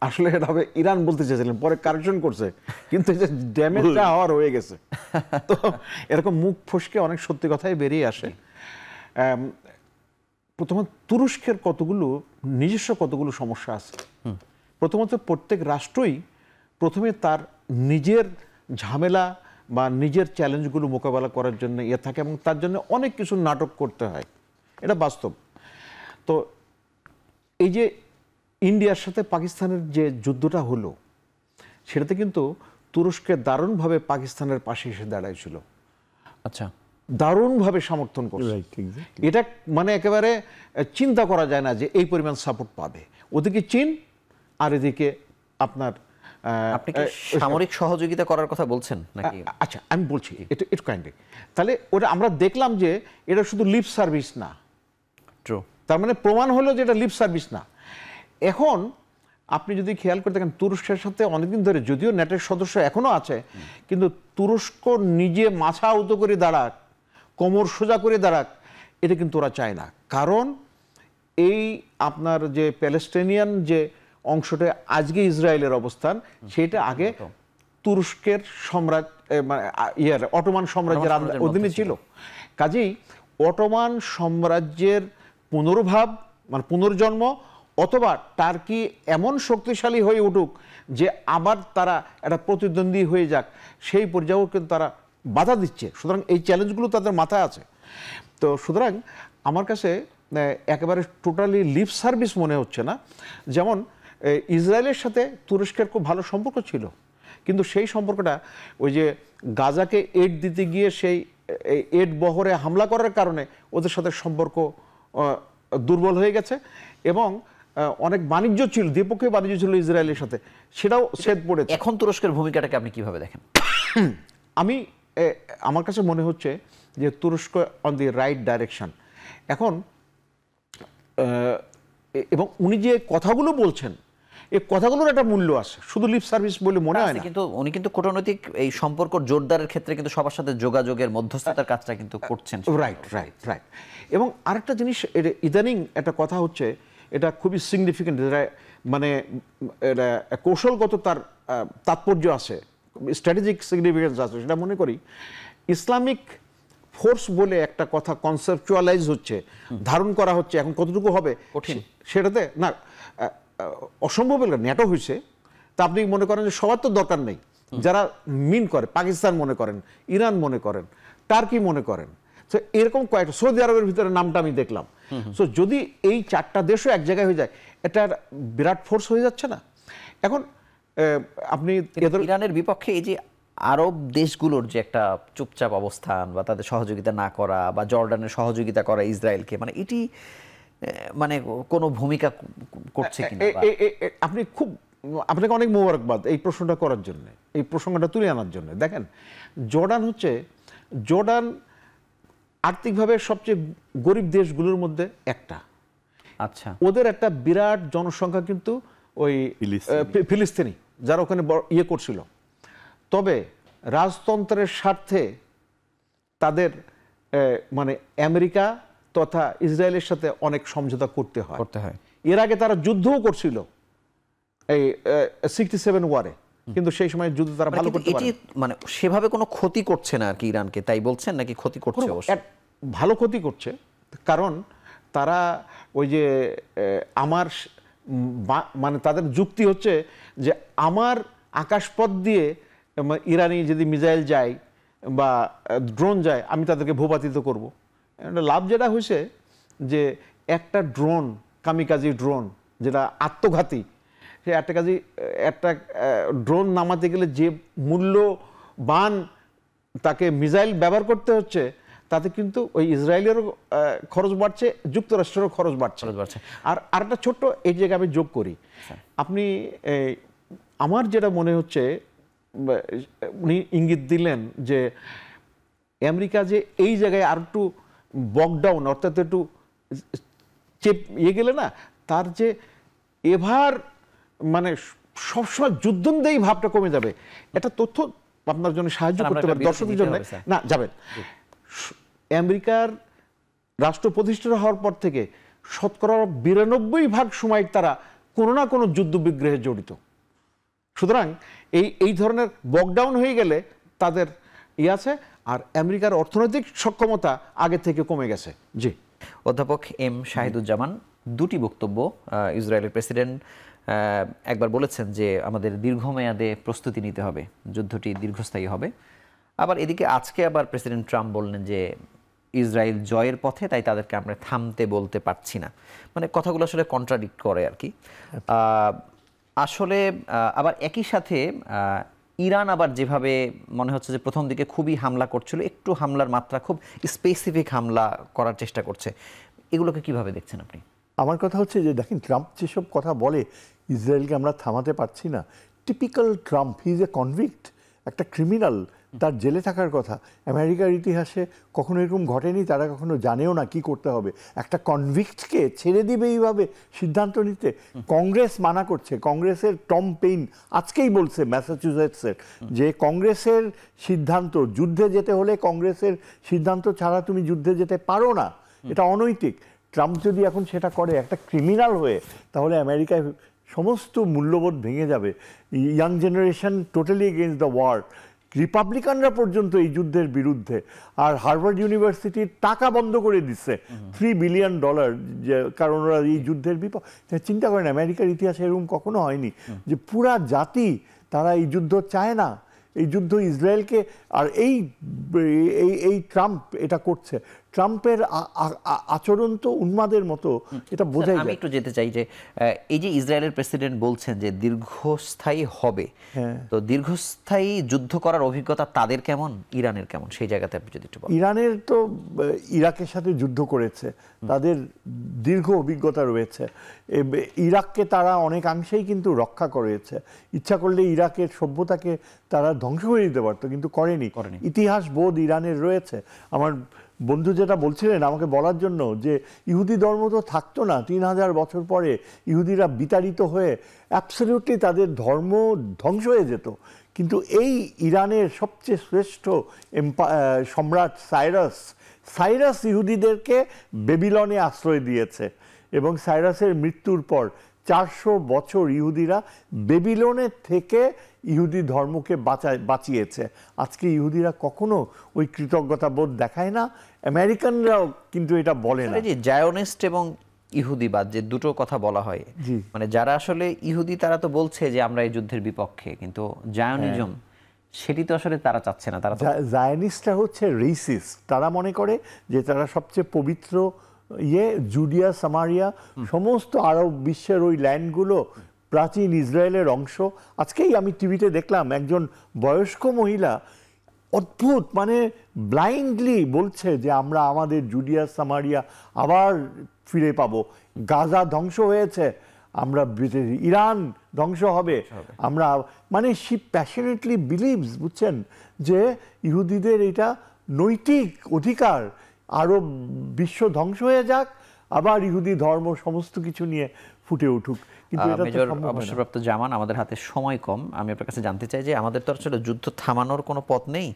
আসলে এটা হবে ইরান বলতে চেয়েছিলেন, পরে কারেকশন করছে, কিন্তু ড্যামেজটা হওয়ার হয়ে গেছে। তো এরকম মুখ ফুসকে অনেক সত্যি কথাই বেরিয়ে আসে। প্রথমত তুরস্কের নিজস্ব কতগুলো সমস্যা আছে। প্রথমত প্রত্যেক রাষ্ট্রই প্রথমে তার নিজের ঝামেলা বা নিজের চ্যালেঞ্জগুলো মোকাবেলা করার জন্য থাকে, এবং তার জন্য অনেক কিছু নাটক করতে হয়, এটা বাস্তব। তো এই যে ইন্ডিয়ার সাথে পাকিস্তানের যে যুদ্ধটা হলো, সেটাতে কিন্তু তুরস্কে দারুণভাবে পাকিস্তানের পাশে এসে দাঁড়াইছিল। আচ্ছা, দারুণভাবে সমর্থন করছে। এটা মানে একেবারে চিন্তা করা যায় না যে এই পরিমাণ সাপোর্ট পাবে। ওদিকে চীন আর এদিকে আপনার আপনি কি সামরিক সহযোগিতা করার কথা বলছেন নাকি? আচ্ছা, আমি বলছি একটু কাইন্ডলি। তাহলে ওটা আমরা দেখলাম যে এটা শুধু লিপ সার্ভিস না, ট্রু, তার মানে প্রমাণ হলো যে এটা লিপ সার্ভিস না। এখন আপনি যদি খেয়াল করে দেখেন তুরস্কের সাথে অনেকদিন ধরে, যদিও ন্যাটোর সদস্য এখনো আছে, কিন্তু তুরস্ক নিজে মাথা উঁচু করে দাঁড়াক, কোমর সোজা করে দাঁড়াক, এটা কিন্তু ওরা চায় না। কারণ এই আপনার যে প্যালেস্টাইনিয়ান যে অংশটা আজকে ইসরায়েলের অবস্থান, সেটা আগে তুরস্কের অটোমান সাম্রাজ্যের অধীনে ছিল। কাজেই অটোমান সাম্রাজ্যের পুনর্ভাব, মানে পুনর্জন্ম, অথবা টার্কি এমন শক্তিশালী হয়ে উঠুক যে আবার তারা একটা প্রতিদ্বন্দ্বী হয়ে যাক, সেই পর্যায়েও কিন্তু তারা বাধা দিচ্ছে। সুতরাং এই চ্যালেঞ্জগুলো তাদের মাথায় আছে। তো সুতরাং আমার কাছে একেবারে টোটালি লিপ সার্ভিস মনে হচ্ছে না। যেমন ইসরায়েলের সাথে তুরস্কের খুব ভালো সম্পর্ক ছিল, কিন্তু সেই সম্পর্কটা ওই যে গাজাকে এড দিতে গিয়ে সেই এড বহরে হামলা করার কারণে ওদের সাথে সম্পর্ক দুর্বল হয়ে গেছে। এবং অনেক বাণিজ্য ছিল, দ্বিপক্ষীয় বাণিজ্য ছিল ইসরায়েলের সাথে, সেটাও ছেদ পড়েছে। এখন তুরস্কের ভূমিকাটাকে আপনি কিভাবে দেখেন? আমি আমার কাছে মনে হচ্ছে যে তুরস্ক অন দি রাইট ডাইরেকশন এখন। এবং উনি যে কথাগুলো বলছেন, এই কথাগুলোর একটা মূল্য আছে, শুধু লিপ সার্ভিস বলে মনে হয় না। কিন্তু উনি কিন্তু কূটনৈতিক এই সম্পর্ক জোরদারের ক্ষেত্রে কিন্তু সবার সাথে যোগাযোগের মধ্যস্থতার কাজটা কিন্তু করছেন। Right right right. এবং আরেকটা জিনিস, ইদানিং একটা কথা হচ্ছে, এটা খুবই সিগনিফিকেন্ট, মানে এটা কৌশলগত তার তাৎপর্য আছে, স্ট্র্যাটেজিক সিগনিফিকেন্স আছে। সেটা মনে করি ইসলামিক ফোর্স বলে একটা কথা কনসেপচুয়ালাইজ হচ্ছে, ধারণ করা হচ্ছে। এখন কতটুকু হবে কঠিন, সেটাতে না অসম্ভব হলে ন্যাটো হয়েছে। তা আপনি মনে করেন যে সবার তো দরকার নেই, যারা মিন করে, পাকিস্তান মনে করেন, ইরান মনে করেন, টার্কি মনে করেন, তো এরকম কয়েকটা, সৌদি আরবের ভিতরে নামটা আমি দেখলাম। সো যদি এই 4টা দেশও এক জায়গায় হয়ে যায়, এটা বিরাট ফোর্স হয়ে যাচ্ছে না? এখন আপনি ইরানের বিপক্ষে এই যে আরব দেশগুলোর যে একটা চুপচাপ অবস্থান বা তাদের সহযোগিতা না করা বা জর্ডানের সহযোগিতা করা ইসরায়েলকে, মানে এটি মানে কোনো ভূমিকা করছে কিনা? আপনাকে অনেক মোবারকবাদ এই প্রশ্নটা করার জন্য, এই প্রসঙ্গটা তুলে আনার জন্য। দেখেন, জর্ডান আর্থিকভাবে সবচেয়ে গরিব দেশগুলোর মধ্যে একটা। আচ্ছা, ওদের একটা বিরাট জনসংখ্যা কিন্তু ওই ফিলিস্তিনি, যারা ওখানে ইয়ে করছিল। তবে রাজতন্ত্রের স্বার্থে তাদের মানে আমেরিকা তথা ইসরায়েলের সাথে অনেক সমঝোতা করতে হয়। এর আগে তারা যুদ্ধও করছিল এই 67 ওয়ারে, কিন্তু সেই সময় যুদ্ধ তারা ভালো করতে পারে। মানে সেভাবে কোনো ক্ষতি করছে না আর কি ইরানকে, তাই বলছেন নাকি ক্ষতি করছে? ভালো ক্ষতি করছে, কারণ তারা ওই যে আমার মানে তাদের যুক্তি হচ্ছে যে আমার আকাশপথ দিয়ে ইরানি যদি মিসাইল যায় বা ড্রোন যায়, আমি তাদেরকে ভূপাতিত করব। লাভ যেটা হয়েছে যে একটা ড্রোন, কামিকাজি ড্রোন যেটা আত্মঘাতী, সে একটা ড্রোন নামাতে গেলে যে মূল্যবান তাকে মিসাইল ব্যবহার করতে হচ্ছে, তাতে কিন্তু ওই ইসরায়েলেরও খরচ বাড়ছে, যুক্তরাষ্ট্রেরও খরচ বাড়ছে। আর আরেকটা ছোট্ট এই জায়গায় আমি যোগ করি, আপনি আমার যেটা মনে হচ্ছে, উনি ইঙ্গিত দিলেন যে আমেরিকা যে এই জায়গায় আর একটু বকডাউন, অর্থাৎ একটু চেপ গেলে না, তার যে এবার মানে সবসময় যুদ্ধন্দেহী ভাবটা কমে যাবে। এটা তথ্য আপনার জন্য সাহায্য করতে পারে, দর্শকদের জন্য না যাবেন। আমেরিকার রাষ্ট্র প্রতিষ্ঠা হওয়ার পর থেকে 92% সময় তারা কোনো না কোনো যুদ্ধ বিগ্রহে জড়িত। সুতরাং এই ধরনের বকডাউন হয়ে গেলে তাদের আছে। আর আমেরিকার অর্থনৈতিক সক্ষমতা আগে থেকে কমে গেছে। জি, অধ্যাপক এম শাহিদুজ্জামান, দুটি বক্তব্য। ইসরায়েলের প্রেসিডেন্ট একবার বলেছেন যে আমাদের দীর্ঘমেয়াদে প্রস্তুতি নিতে হবে, যুদ্ধটি দীর্ঘস্থায়ী হবে। আবার এদিকে আজকে আবার প্রেসিডেন্ট ট্রাম্প বললেন যে ইসরায়েল জয়ের পথে, তাই তাদেরকে আমরা থামতে বলতে পারছি না। মানে কথাগুলো আসলে কন্ট্রাডিক্ট করে আর কি। আসলে আবার একই সাথে ইরান আবার যেভাবে মনে হচ্ছে যে প্রথম দিকে খুবই হামলা করছিল, একটু হামলার মাত্রা খুব স্পেসিফিক হামলা করার চেষ্টা করছে, এগুলোকে কিভাবে দেখছেন আপনি? আমার কথা হচ্ছে যে দেখেন, ট্রাম্প যেসব কথা বলে ইসরায়েলকে আমরা থামাতে পারছি না, typical Trump. He is a convict, একটা ক্রিমিনাল, তার জেলে থাকার কথা। আমেরিকার ইতিহাসে কখনো এরকম ঘটেনি, তারা কখনো জানেও না কি করতে হবে। একটা কনভিক্টকে ছেড়ে দিবে এইভাবে সিদ্ধান্ত নিতে? কংগ্রেস মানা করছে। কংগ্রেসের টম পেইন আজকেই বলছে ম্যাসাচুসেটসের যে কংগ্রেসের সিদ্ধান্ত, যুদ্ধে যেতে হলে কংগ্রেসের সিদ্ধান্ত ছাড়া তুমি যুদ্ধে যেতে পারো না, এটা অনৈতিক। ট্রাম্প যদি এখন সেটা করে একটা ক্রিমিনাল হয়ে, তাহলে আমেরিকায় সমস্ত মূল্যবোধ ভেঙে যাবে। Young generation totally against the war. রিপাবলিকানরা পর্যন্ত এই যুদ্ধের বিরুদ্ধে। আর হার্ভার্ড ইউনিভার্সিটির টাকা বন্ধ করে দিচ্ছে, $3 বিলিয়ন, কারণ ওরা এই যুদ্ধের চিন্তা করেন আমেরিকার ইতিহাসে এরকম কখনো হয়নি যে পুরা জাতি তারা এই যুদ্ধ চায় না, এই যুদ্ধ ইসরায়েলকে। আর এই ট্রাম্প এটা করছে। ট্রাম্পের আচরণ তো উন্মাদের মতো, এটা বোঝাই আমি যায়। একটু যেতে চাই যে এই যে ইসরায়েলের প্রেসিডেন্ট বলছেন যে দীর্ঘস্থায়ী হবে, তো দীর্ঘস্থায়ী যুদ্ধ করার অভিজ্ঞতা তাদের কেমন, ইরানের কেমন, সেই জায়গাতে আপনি যদি একটু বলেন। ইরানের তো ইরাকের সাথে যুদ্ধ করেছে, তাদের দীর্ঘ অভিজ্ঞতা রয়েছে। ইরাককে তারা অনেকাংশেই কিন্তু রক্ষা করেছে। ইচ্ছা করলে ইরাকের সভ্যতাকে তারা ধ্বংস করে দিতে পারতো, কিন্তু করেনি। ইতিহাস বোধ ইরানের রয়েছে। আমার বন্ধু যেটা বলছিলেন আমাকে বলার জন্য, যে ইহুদি ধর্ম তো থাকতো না, 3000 বছর পরে ইহুদিরা বিতাড়িত হয়ে অ্যাবসলিউটলি তাদের ধর্ম ধ্বংস হয়ে যেত। কিন্তু এই ইরানের সবচেয়ে শ্রেষ্ঠ সম্রাট সাইরাস ইহুদিদেরকে বেবিলনে আশ্রয় দিয়েছে, এবং সাইরাসের মৃত্যুর পর 400 বছর ইহুদিরা বেবিলনের থেকে ইহুদি ধর্মকে বাঁচিয়েছে। আজকে ইহুদিরা কখনো ওই কৃতজ্ঞতা বোধ দেখায় না, আমেরিকানরাও কিন্তু এটা বলে না। যে জায়োনিস্ট এবং ইহুদিবাদ যে দুটো কথা বলা হয়, মানে যারা আসলে ইহুদি তারা তো বলছে যে আমরা এই যুদ্ধের বিপক্ষে, কিন্তু জায়োনিজম সেটি তো আসলে তারা চাচ্ছে না। তারা জায়নিস্টরা হচ্ছে রেসিস্ট। তারা মনে করে যে তারা সবচেয়ে পবিত্র জুডিয়া, সামারিয়া, সমস্ত আরব বিশ্বের ওই ল্যান্ডগুলো প্রাচীন ইসরায়েলের অংশ। আজকেই আমি টিভিতে দেখলাম একজন বয়স্ক মহিলা অদ্ভুত, মানে ব্লাইন্ডলি বলছে যে আমরা আমাদের জুডিয়া, সামারিয়া আবার ফিরে পাবো। গাজা ধ্বংস হয়েছে, আমরা ইরান ধ্বংস হবে, আমরা, মানে শি প্যাশনেটলি বিলিভস, বুঝছেন, যে ইহুদিদের এটা নৈতিক অধিকার, আরব বিশ্ব ধ্বংস হয়ে যাক, আবার ইহুদি ধর্ম সমস্ত কিছু নিয়ে ফুটে উঠুক। কিন্তু এটা তো সম্ভব না। অবসরপ্রাপ্ত জামান, আমাদের হাতে সময় কম। আমি আপনার কাছে জানতে চাই যে আমাদের তো আসলে যুদ্ধ থামানোর কোনো পথ নেই,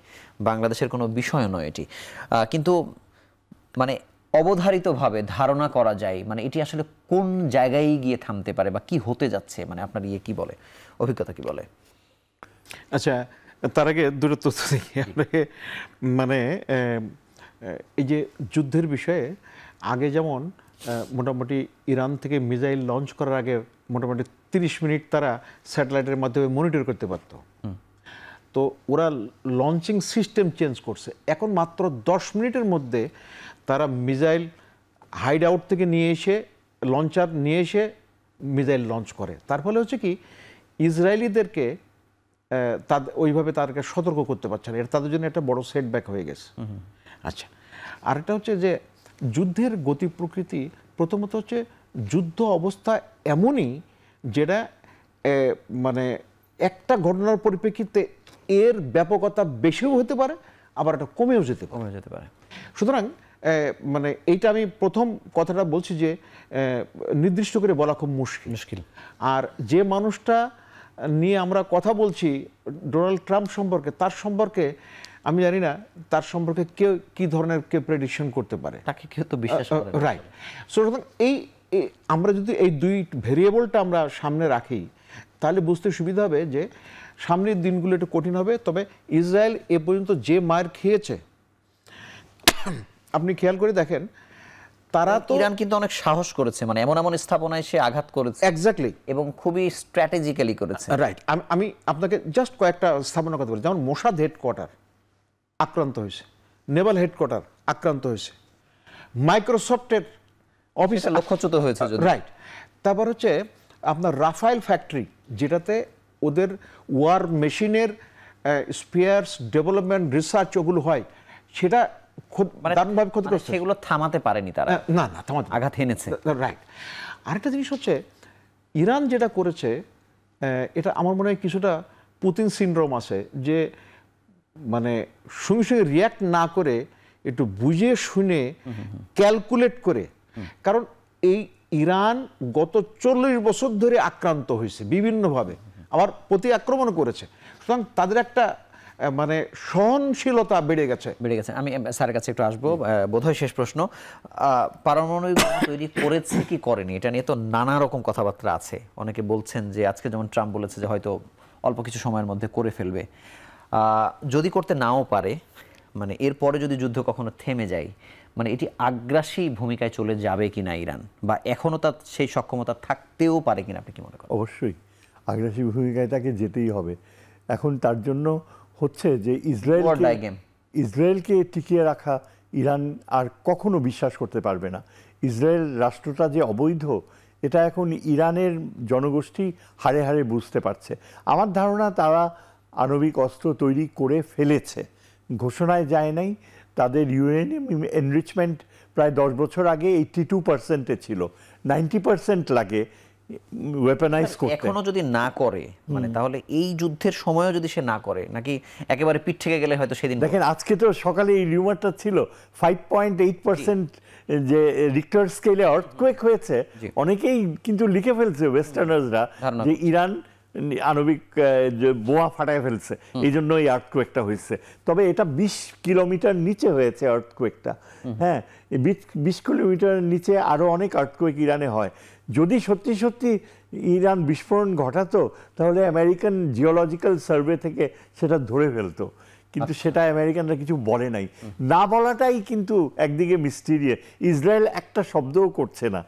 বাংলাদেশের কোনো বিষয় নয় এটি, কিন্তু মানে অবধারিতভাবে ধারণা করা যায় মানে এটি আসলে কোন জায়গায় গিয়ে থামতে পারে বা কি হতে যাচ্ছে, মানে আপনার কি বলে, অভিজ্ঞতা কি বলে? আচ্ছা, তার আগে দুটো তথ্য দেখি আপনাকে। মানে এই যে যুদ্ধের বিষয়ে আগে যেমন মোটামুটি ইরান থেকে মিসাইল লঞ্চ করার আগে মোটামুটি 30 মিনিট তারা স্যাটেলাইটের মাধ্যমে মনিটর করতে পারত, তো ওরা লঞ্চিং সিস্টেম চেঞ্জ করছে। এখন মাত্র 10 মিনিটের মধ্যে তারা মিসাইল হাইড আউট থেকে নিয়ে এসে, লঞ্চার নিয়ে এসে মিসাইল লঞ্চ করে। তার ফলে হচ্ছে কি, ইসরায়েলিদেরকে তাদের ওইভাবে তাদেরকে সতর্ক করতে পারছে না। এটা তাদের জন্য একটা বড় সেটব্যাক হয়ে গেছে। আচ্ছা, আরেকটা হচ্ছে যে যুদ্ধের গতি প্রকৃতি, প্রথমত হচ্ছে যুদ্ধ অবস্থা এমনই যেটা মানে একটা ঘটনার পরিপ্রেক্ষিতে এর ব্যাপকতা বেশিও হতে পারে, আবার এটা কমেও যেতে পারে। সুতরাং মানে এইটা আমি প্রথম কথাটা বলছি যে নির্দিষ্ট করে বলা খুব মুশকিল। আর যে মানুষটা নিয়ে আমরা কথা বলছি ডোনাল্ড ট্রাম্প সম্পর্কে, তার সম্পর্কে আমি জানি না তার সম্পর্কে কেউ কি ধরনের প্রেডিকশন করতে পারে, তাকে কেউ তো বিশ্বাস করে না। রাইট। সুতরাং এই আমরা যদি এই দুই ভেরিয়েবলটা আমরা সামনে রাখি, তাহলে বুঝতে সুবিধা হবে যে সামনের দিনগুলো একটু কঠিন হবে। তবে ইসরায়েল এ পর্যন্ত যে মার খেয়েছে, আপনি খেয়াল করে দেখেন, তারা তো, ইরান কিন্তু অনেক সাহস করেছে, মানে এমন এমন স্থাপনায় সে আঘাত করেছে, এক্স্যাক্টলি, এবং খুবই স্ট্র্যাটেজিক্যালি করেছে। রাইট। আমি আপনাকে জাস্ট কয়েকটা স্থাপনার কথা বলি। যেমন মোসাদ হেডকোয়ার্টার আক্রান্ত হয়েছে, নেভাল হেডকোয়ার্টার আক্রান্ত হয়েছে, মাইক্রোসফটের অফিস লক্ষ্যচ্যুত হয়েছে, রাইট। তারপর হচ্ছে আপনার রাফায়েল ফ্যাক্টরি, যেটাতে ওদের ওয়ার মেশিনের স্পেয়ার্স ডেভেলপমেন্ট রিসার্চ ওগুলো হয়, সেটা দারুণভাবে ক্ষতিগ্রস্ত। সেগুলো থামাতে পারেনি তারা, না থামাতে, আঘাত এনেছে। রাইট। আরেকটা জিনিস হচ্ছে ইরান যেটা করেছে, এটা আমার মনে হয় কিছুটা পুতিন সিনড্রোম আছে, যে মানে সঙ্গে সঙ্গে রিয়াক্ট না করে একটু বুঝে শুনে ক্যালকুলেট করে। কারণ এই ইরান গত 40 বছর ধরে আক্রান্ত হয়েছে বিভিন্নভাবে, আবার প্রতি আক্রমণ করেছে। সুতরাং তাদের একটা মানে সহনশীলতা বেড়ে গেছে। আমি স্যারের কাছে একটু আসবো, বোধহয় শেষ প্রশ্ন। পারমাণবিক তৈরি করেছে কি করেনি, এটা নিয়ে তো নানা রকম কথাবার্তা আছে। অনেকে বলছেন যে আজকে যেমন ট্রাম্প বলেছে যে হয়তো অল্প কিছু সময়ের মধ্যে করে ফেলবে। যদি করতে নাও পারে, মানে এরপরে যদি যুদ্ধ কখনো থেমে যায়, মানে এটি আগ্রাসী ভূমিকায় চলে যাবে কিনা ইরান, বা এখনো তার সেই সক্ষমতা থাকতেও পারে কিনা, আপনি কি মনে করেন? অবশ্যই আগ্রাসী ভূমিকায় তাকে যেতেই হবে। এখন তার জন্য হচ্ছে যে ইসরায়েলকে টিকিয়ে রাখা, ইরান আর কখনো বিশ্বাস করতে পারবে না। ইসরায়েল রাষ্ট্রটা যে অবৈধ এটা এখন ইরানের জনগোষ্ঠী হাড়ে হাড়ে বুঝতে পারছে। আমার ধারণা তারা আণবিক অস্ত্র তৈরি করে ফেলেছে, ঘোষণায় যায় নাই। তাদের ইউরেনিয়াম এনরিচমেন্ট প্রায় 10 বছর আগে 82%-এ ছিল, 90% লাগে ওয়েপনাইজ করতে। এখনো যদি না করে মানে তাহলে এই যুদ্ধের সময়ও যদি সে না করে, নাকি একেবারে পিঠ থেকে গেলে হয়তো সেদিন। দেখেন আজকে তো সকালে এই রিউমারটা ছিল 5.8% যে রিক্টার স্কেলে আর্থকোয়েক হয়েছে। অনেকেই কিন্তু লিখে ফেলছে ওয়েস্টার্নার্সরা যে ইরান আণবিক বোমা ফাটায় ফেলছে, এই জন্য এই আর্থকোয়েকটা হয়েছে। তবে এটা 20 কিলোমিটার নিচে হয়েছে আর্থকোয়েকটা। হ্যাঁ, 20 কিলোমিটার নিচে আরো অনেক আর্থকোয়েক ইরানে হয়। যদি সত্যি সত্যি ইরান বিস্ফোরণ ঘটাতো তাহলে আমেরিকান জিওলজিক্যাল সার্ভে থেকে সেটা ধরে ফেলতো, কিন্তু সেটা আমেরিকানরা কিছু বলে নাই। না বলাটাই কিন্তু একদিকে মিস্টিরিয়াস। ইসরায়েল একটা শব্দও করছে না,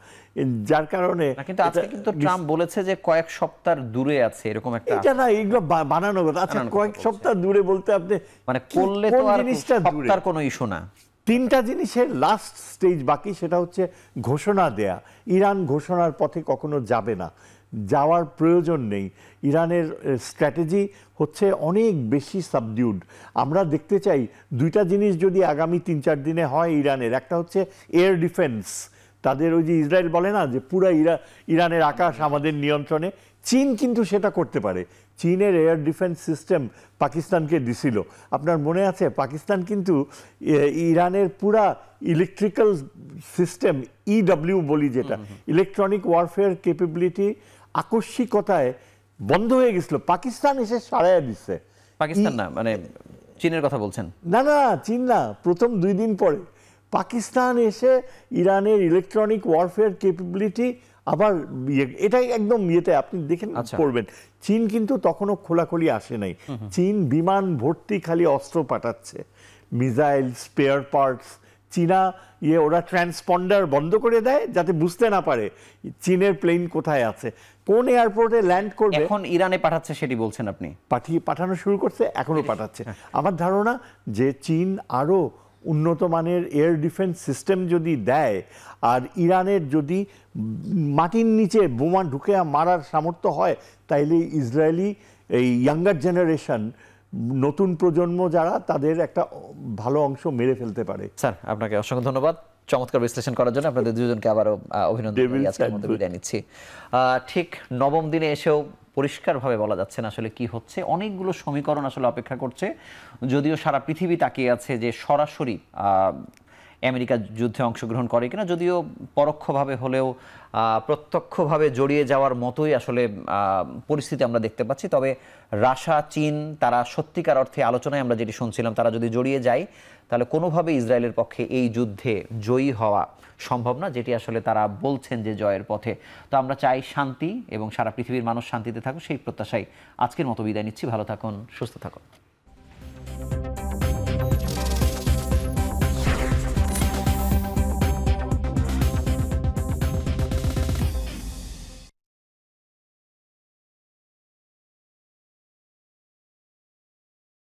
যার কারণে। কিন্তু আজকে কিন্তু ট্রাম্প বলেছে যে কয়েক সপ্তাহ দূরে আছে, এরকম একটা। এটা না, এগুলো বানানো কথা। আচ্ছা, কয়েক সপ্তাহ দূরে বলতে আপনি মানে করলে তো আর সপ্তাহের কোনো ইস্যু না। 3টা জিনিসের লাস্ট স্টেজ বাকি, সেটা হচ্ছে ঘোষণা দেয়া। ইরান ঘোষণার পথে কখনো যাবে না, যাওয়ার প্রয়োজন নেই। ইরানের স্ট্র্যাটেজি হচ্ছে অনেক বেশি সাবডিউড। আমরা দেখতে চাই 2টা জিনিস যদি আগামী 3-4 দিনে হয় ইরানের। একটা হচ্ছে এয়ার ডিফেন্স, তাদের ওই যে ইসরায়েল বলে না যে পুরা ইরানের আকাশ আমাদের নিয়ন্ত্রণে, চীন কিন্তু সেটা করতে পারে। চীনের এয়ার ডিফেন্স সিস্টেম পাকিস্তানকে দিছিল। আপনার মনে আছে পাকিস্তান কিন্তু ইরানের পুরা ইলেকট্রিক্যাল সিস্টেম, ইডব্লিউ বলি যেটা, ইলেকট্রনিক ওয়ারফেয়ার ক্যাপাবিলিটি আকস্মিকতায় বন্ধ হয়ে গেছিল, পাকিস্তান এসে সারাইয়া দিচ্ছে। পাকিস্তান না, মানে চীনের কথা বলছেন? না না, চীন না, প্রথম 2 দিন পরে পাকিস্তান এসে ইরানের ইলেকট্রনিক ওয়ারফেয়ার ক্যাপাবিলিটি আবার এটাই একদম ইয়েতে আপনি দেখেন পড়বেন। চীন কিন্তু তখনও খোলাখুলি আসে নাই। চীন বিমান ভর্তি খালি অস্ত্র পাঠাচ্ছে, মিসাইল, স্পেয়ার পার্টস। চীনা ওরা ট্রান্সপন্ডার বন্ধ করে দেয় যাতে বুঝতে না পারে চীনের প্লেন কোথায় আছে, কোন এয়ারপোর্টে ল্যান্ড করবে। এখন ইরানে পাঠাচ্ছে সেটি বলছেন আপনি? পাঠানো শুরু করছে, এখনো পাঠাচ্ছে। আমার ধারণা যে চীন আরো উন্নত মানের এয়ার ডিফেন্স সিস্টেম যদি দেয়, আর ইরানের যদি মাটির নিচে বোমা ঢুকে মারার সামর্থ্য হয়, তাইলে ইসরায়েলি এই ইয়াঙ্গার জেনারেশন, নতুন প্রজন্ম যারা, তাদের একটা ভালো অংশ মেরে ফেলতে পারে। স্যার, আপনাকে অসংখ্য ধন্যবাদ চমৎকার বিশ্লেষণ করার জন্য। আপনাদের দুজনকে আবারও অভিনন্দন জানিয়ে আজকের মতো বিদায় নিচ্ছি। ঠিক 9ম দিনে এসেও পরিষ্কারভাবে বলা যাচ্ছে না আসলে কি হচ্ছে। অনেকগুলো সমীকরণ আসলে অপেক্ষা করছে, যদিও সারা পৃথিবী তাকিয়ে আছে যে সরাসরি আমেরিকা যুদ্ধে অংশগ্রহণ করে কিনা, যদিও পরোক্ষভাবে হলেও প্রত্যক্ষভাবে জড়িয়ে যাওয়ার মতোই আসলে পরিস্থিতি আমরা দেখতে পাচ্ছি। তবে রাশিয়া, চীন তারা সত্যিকার অর্থে আলোচনায় আমরা যেটি শুনছিলাম, তারা যদি জড়িয়ে যায় তাহলে কোনোভাবে ইসরায়েলের পক্ষে এই যুদ্ধে জয়ী হওয়া সম্ভব না, যেটি আসলে তারা বলছেন যে জয়ের পথে। তো আমরা চাই শান্তি এবং সারা পৃথিবীর মানুষ শান্তিতে থাকুক, সেই প্রত্যাশায় আজকের মতো বিদায় নিচ্ছি। ভালো থাকুন, সুস্থ থাকুন।